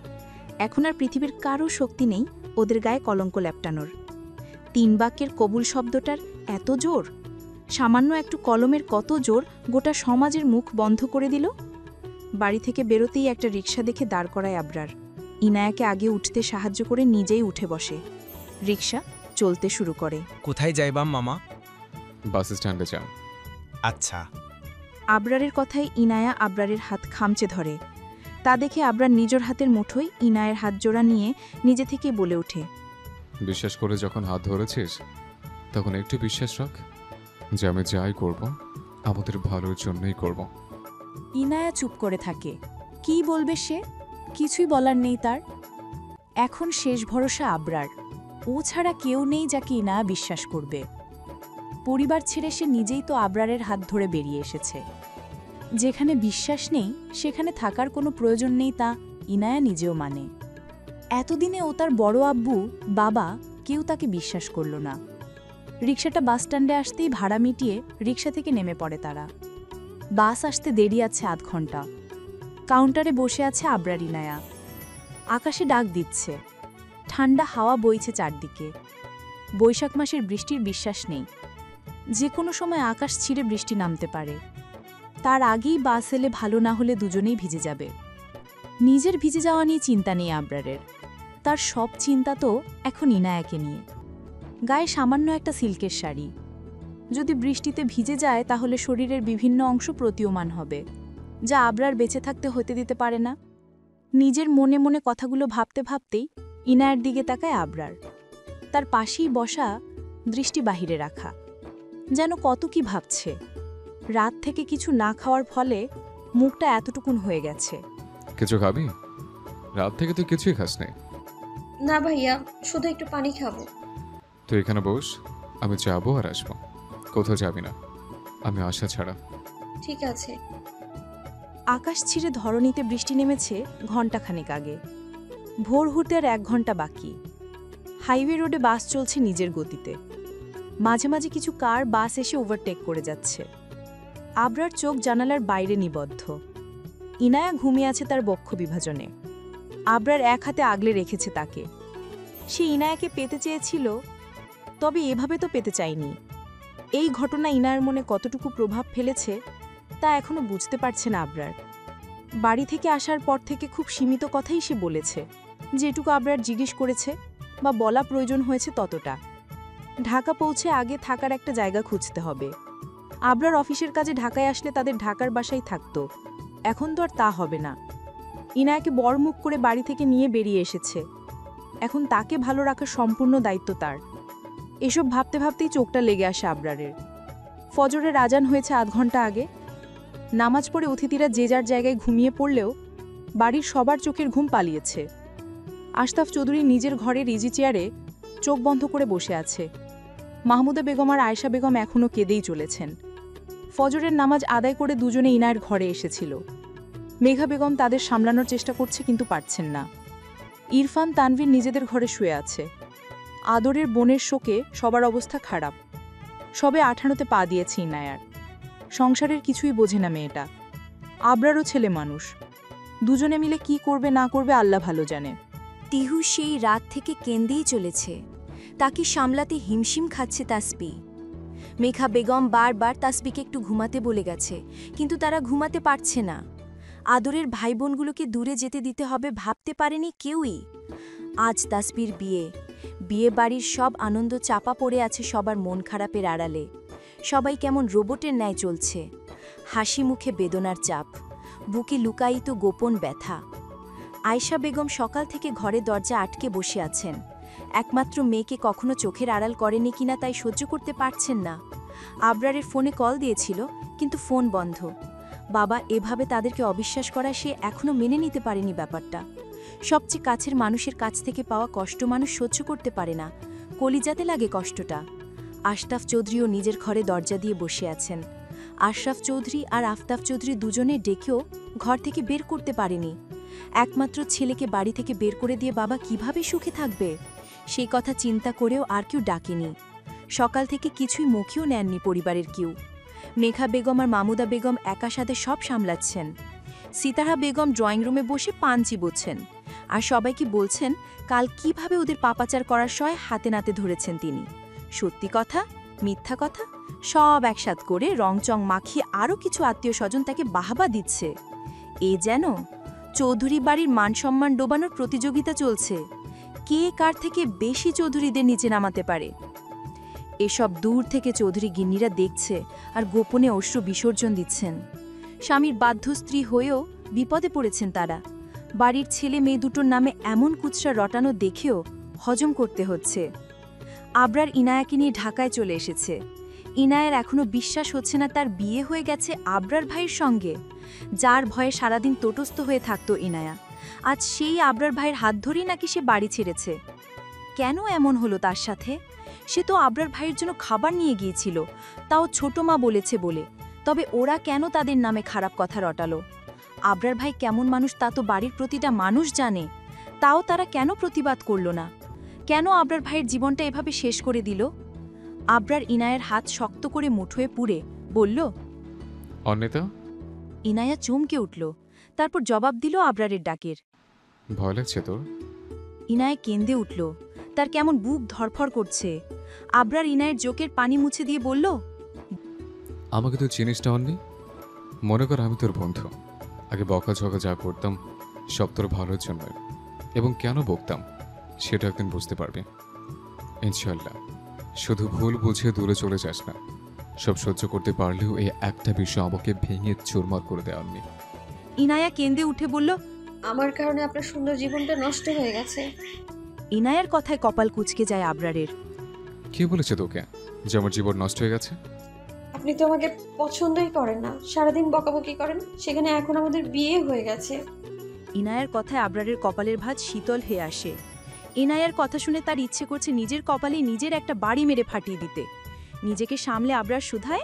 এখন আর পৃথিবীর কারও শক্তি নেই ওদের গায়ে কলঙ্ক ল্যাপটানোর। 3 বাক্যের কবুল শব্দটার এত জোর, সামান্য একটু কলমের কত জোর গোটা সমাজের মুখ বন্ধ করে দিল। বাড়ি থেকে বেরোতেই একটা রিকশা দেখে দাঁড় করায় আবরার। ইনায়াকে আগে উঠতে সাহায্য করে নিজেই উঠে বসে। রিকশা চলতে শুরু করে। কোথায় যাইবাম মামা? বাস স্ট্যান্ডে যান। আচ্ছা। আবরারের কথায় ইনায়া আবরারের হাত খামচে ধরে। তা দেখে আবরার নিজের হাতের মুঠোয় ইনায়ের হাত জোড়া নিয়ে নিজে থেকেই বলে ওঠে, বিশ্বাস করে যখন হাত ধরেছিস তখন একটু বিশ্বাস রাখ যে আমি যাই করব আমাদের ভালোর জন্যই করব। ইনায়া চুপ করে থাকে। কি বলবে সে? কিছুই বলার নেই তার। এখন শেষ ভরসা আবরার। ও ছাড়া কেউ নেই যাকে ইনায়া বিশ্বাস করবে। পরিবার ছেড়ে সে নিজেই তো আবরারের হাত ধরে বেরিয়ে এসেছে। যেখানে বিশ্বাস নেই সেখানে থাকার কোনো প্রয়োজন নেই তা ইনায়া নিজেও মানে। এতদিনে ও তার বড় আব্বু, বাবা কেউ তাকে বিশ্বাস করল না। রিকশাটা বাসস্ট্যান্ডে আসতেই ভাড়া মিটিয়ে রিকশা থেকে নেমে পড়ে তারা। বাস আসতে দেরি আছে 1/2 ঘন্টা। কাউন্টারে বসে আছে আবরার ইনায়া। আকাশে ডাক দিচ্ছে, ঠান্ডা হাওয়া বইছে চারদিকে। বৈশাখ মাসের বৃষ্টির বিশ্বাস নেই, যে কোনো সময় আকাশ ছিঁড়ে বৃষ্টি নামতে পারে। তার আগেই বাস এলে ভালো না হলে দুজনেই ভিজে যাবে। নিজের ভিজে যাওয়া নিয়ে চিন্তা নেই আবরারের, তার সব চিন্তা তো এখন ইনায়াকে নিয়ে। গায়ে সামান্য একটা সিল্কের শাড়ি, যদি বৃষ্টিতে ভিজে যায় তাহলে শরীরের বিভিন্ন অংশ প্রতীয়মান হবে, যা আবরার বেঁচে থাকতে হতে দিতে পারে না। নিজের মনে মনে কথাগুলো ভাবতে ভাবতেই ইনায়ের দিকে তাকায় আবরার। তার পাশেই বসা, দৃষ্টি বাহিরে রাখা, যেন কত কি ভাবছে। রাত থেকে কিছু না খাওয়ার ফলে মুখটা এতটুকুন হয়ে গেছে। কিছু খাবি? রাত থেকে তুই কিছুই খাস নাই। না ভাইয়া, শুধু একটু পানি খাবো। তুই এখানে বস, আমি যাবো আর আসবো, কোথাও যাবি না, আমি আসা ছাড়া। ঠিক আছে। আকাশ ছিঁড়ে ধরণীতে বৃষ্টি নেমেছে ঘণ্টাখানেক আগে। ভোর হতে আর 1 ঘন্টা বাকি। হাইওয়ে রোডে বাস চলছে নিজের গতিতে। মাঝে মাঝে কিছু কার বাস এসে ওভারটেক করে যাচ্ছে। আবরার চোখ জানালার বাইরে নিবদ্ধ। ইনায়া ঘুমিয়ে আছে তার বক্ষ বিভাজনে। আবরার এক হাতে আগলে রেখেছে তাকে। সে ইনায়াকে পেতে চেয়েছিল, তবে এভাবে তো পেতে চায়নি। এই ঘটনা ইনায়ার মনে কতটুকু প্রভাব ফেলেছে তা এখনো বুঝতে পারছে না আবরার। বাড়ি থেকে আসার পর থেকে খুব সীমিত কথাই সে বলেছে, যেটুকু আবরার জিজ্ঞেস করেছে বা বলা প্রয়োজন হয়েছে ততটা। ঢাকা পৌঁছে আগে থাকার একটা জায়গা খুঁজতে হবে। আবরার অফিসের কাজে ঢাকায় আসলে তাদের ঢাকার বাসায় থাকতো, এখন তো আর তা হবে না। ইনায়াকে বরমুখ করে বাড়ি থেকে নিয়ে বেরিয়ে এসেছে, এখন তাকে ভালো রাখার সম্পূর্ণ দায়িত্ব তার। এসব ভাবতে ভাবতেই চোখটা লেগে আসে আবরারের। ফজরের আজান হয়েছে 1/2 ঘন্টা আগে। নামাজ পড়ে অতিথিরা যে যার জায়গায় ঘুমিয়ে পড়লেও বাড়ির সবার চোখের ঘুম পালিয়েছে। আশতাফ চৌধুরী নিজের ঘরের ইজি চেয়ারে চোখ বন্ধ করে বসে আছে। মাহমুদা বেগম আর আয়েশা বেগম এখনও কেঁদেই চলেছেন। ফজরের নামাজ আদায় করে দুজনে ইনায়ের ঘরে এসেছিল। মেঘা বেগম তাদের সামলানোর চেষ্টা করছে, কিন্তু পারছেন না। ইরফান, তানভীর নিজেদের ঘরে শুয়ে আছে। আদরের বোনের শোকে সবার অবস্থা খারাপ। সবে 18তে পা দিয়েছে ইনায়ার। সংসারের কিছুই বোঝে না মেয়েটা। আবরারও ছেলে মানুষ। দুজনে মিলে কি করবে না করবে আল্লাহ ভালো জানে। তিহু সেই রাত থেকে কেঁদেই চলেছে। তাকে সামলাতে হিমশিম খাচ্ছে তাসবি। মেঘা বেগম বারবার তাসবিকে একটু ঘুমাতে বলে গেছে, কিন্তু তারা ঘুমাতে পারছে না। আদরের ভাই বোনগুলোকে দূরে যেতে দিতে হবে ভাবতে পারেনি কেউই। আজ তাসবির বিয়ে বাড়ির সব আনন্দ চাপা পড়ে আছে সবার মন খারাপের আড়ালে। সবাই কেমন রোবটের ন্যায় চলছে। হাসি মুখে বেদনার চাপ, বুকে লুকায়িত গোপন ব্যথা। আয়েশা বেগম সকাল থেকে ঘরে দরজা আটকে বসে আছেন। একমাত্র মেয়েকে কখনো চোখের আড়াল করেনি কিনা তাই সহ্য করতে পারছেন না। আবরারের ফোনে কল দিয়েছিল, কিন্তু ফোন বন্ধ। বাবা এভাবে তাদেরকে অবিশ্বাস করা সে এখনো মেনে নিতে পারেনি ব্যাপারটা। সবচেয়ে কাছের মানুষের কাছ থেকে পাওয়া কষ্ট মানুষ সহ্য করতে পারে না, কলিজাতে লাগে কষ্টটা। আশরাফ চৌধুরীও নিজের ঘরে দরজা দিয়ে বসে আছেন। আশরাফ চৌধুরী আর আফতাব চৌধুরী দুজনে ডেকেও ঘর থেকে বের করতে পারেনি। একমাত্র ছেলেকে বাড়ি থেকে বের করে দিয়ে বাবা কিভাবে সুখে থাকবে, সেই কথা চিন্তা করেও আর কেউ ডাকেনি। সকাল থেকে কিছুই মুখেও নেননি পরিবারের কেউ। মেঘা বেগম আর মামুদা বেগম একা সাথে সব সামলাচ্ছেন। সিতারা বেগম ড্রয়িং রুমে বসে পান চিবোচ্ছেন আর সবাইকে বলছেন কাল কিভাবে ওদের পাপাচার করার সময় হাতে নাতে ধরেছেন তিনি। সত্যি কথা, মিথ্যা কথা সব একসাথ করে রংচং মাখিয়ে আরও কিছু আত্মীয় স্বজন তাকে বাহাবা দিচ্ছে। এ যেন চৌধুরী বাড়ির মানসম্মান ডোবানোর প্রতিযোগিতা চলছে, কে কার থেকে বেশি চৌধুরীদের নিচে নামাতে পারে। এসব দূর থেকে চৌধুরী গিন্নিরা দেখছে আর গোপনে অশ্রু বিসর্জন দিচ্ছেন। স্বামীর বাধ্য স্ত্রী হয়েও বিপদে পড়েছেন তারা। বাড়ির ছেলে মেয়ে দুটোর নামে এমন কুৎসা রটানো দেখেও হজম করতে হচ্ছে। আবরার ইনায়াকে নিয়ে ঢাকায় চলে এসেছে। ইনায়ের এখনো বিশ্বাস হচ্ছে না তার বিয়ে হয়ে গেছে আবরার ভাইয়ের সঙ্গে, যার ভয়ে সারাদিন তটস্থ হয়ে থাকত ইনায়া। আজ সেই আবরার ভাইয়ের হাত ধরেই নাকি সে বাড়ি ছেড়েছে। কেন এমন হলো তার সাথে? সে তো আবরার ভাইয়ের জন্য খাবার নিয়ে গিয়েছিল, তাও ছোট মা বলেছে বলে। তবে ওরা কেন তাদের নামে খারাপ কথা রটালো? আবরার ভাই কেমন মানুষ তা তো বাড়ির প্রতিটা মানুষ জানে, তাও তারা কেন প্রতিবাদ করল না? কেন আবরার ভাইয়ের জীবনটা এভাবে শেষ করে দিল? আবরার ইনায়ের হাত শক্ত করে মুঠোয় পুড়ে বলল, অনিতা। ইনায়া চমকে উঠল, তারপর জবাব দিল আবরারের ডাকের। ভয় লাগছে তোর? ইনায় কেঁদে উঠল, তার কেমন বুক ধরফর করছে। আবরার ইনায়ের চোখের পানি মুছে দিয়ে বলল, আমাকে তুই চিনিস না অন্নি? মনে কর আমি তোর বন্ধু। আগে বকাঝকা যা করতাম সব তোর ভালোর জন্য, এবং কেন বকতাম সেটা একদিন বুঝতে পারবি ইনশাল্লাহ। শুধু ভুল বুঝে দূরে চলে যাস না, সব সহ্য করতে পারলেও এই একটা বিষয় আমাকে ভেঙে চুরমার করে দেয় অন্নি। ইনায়া কেঁদে উঠে বলল, আমার কারণে আপনার সুন্দর জীবনটা নষ্ট হয়ে গেছে। ইনায়ার কথায় কপাল কুঁচকে যায় আবরারের। কে বলেছে তোকে যে আমার জীবন নষ্ট হয়ে গেছে? আপনি তো আমাকে পছন্দই করেন না, সারাদিন বকাবকি করেন, সেখানে এখন আমাদের বিয়ে হয়ে গেছে। ইনায়ার কথায় আবরারের কপালের ভাঁজ শীতল হয়ে আসে। ইনায়ার কথা শুনে তার ইচ্ছে করছে নিজের কপালে নিজের একটা বাড়ি মেরে ফাটিয়ে দিতে। নিজেকে সামলে আবরার শুধায়,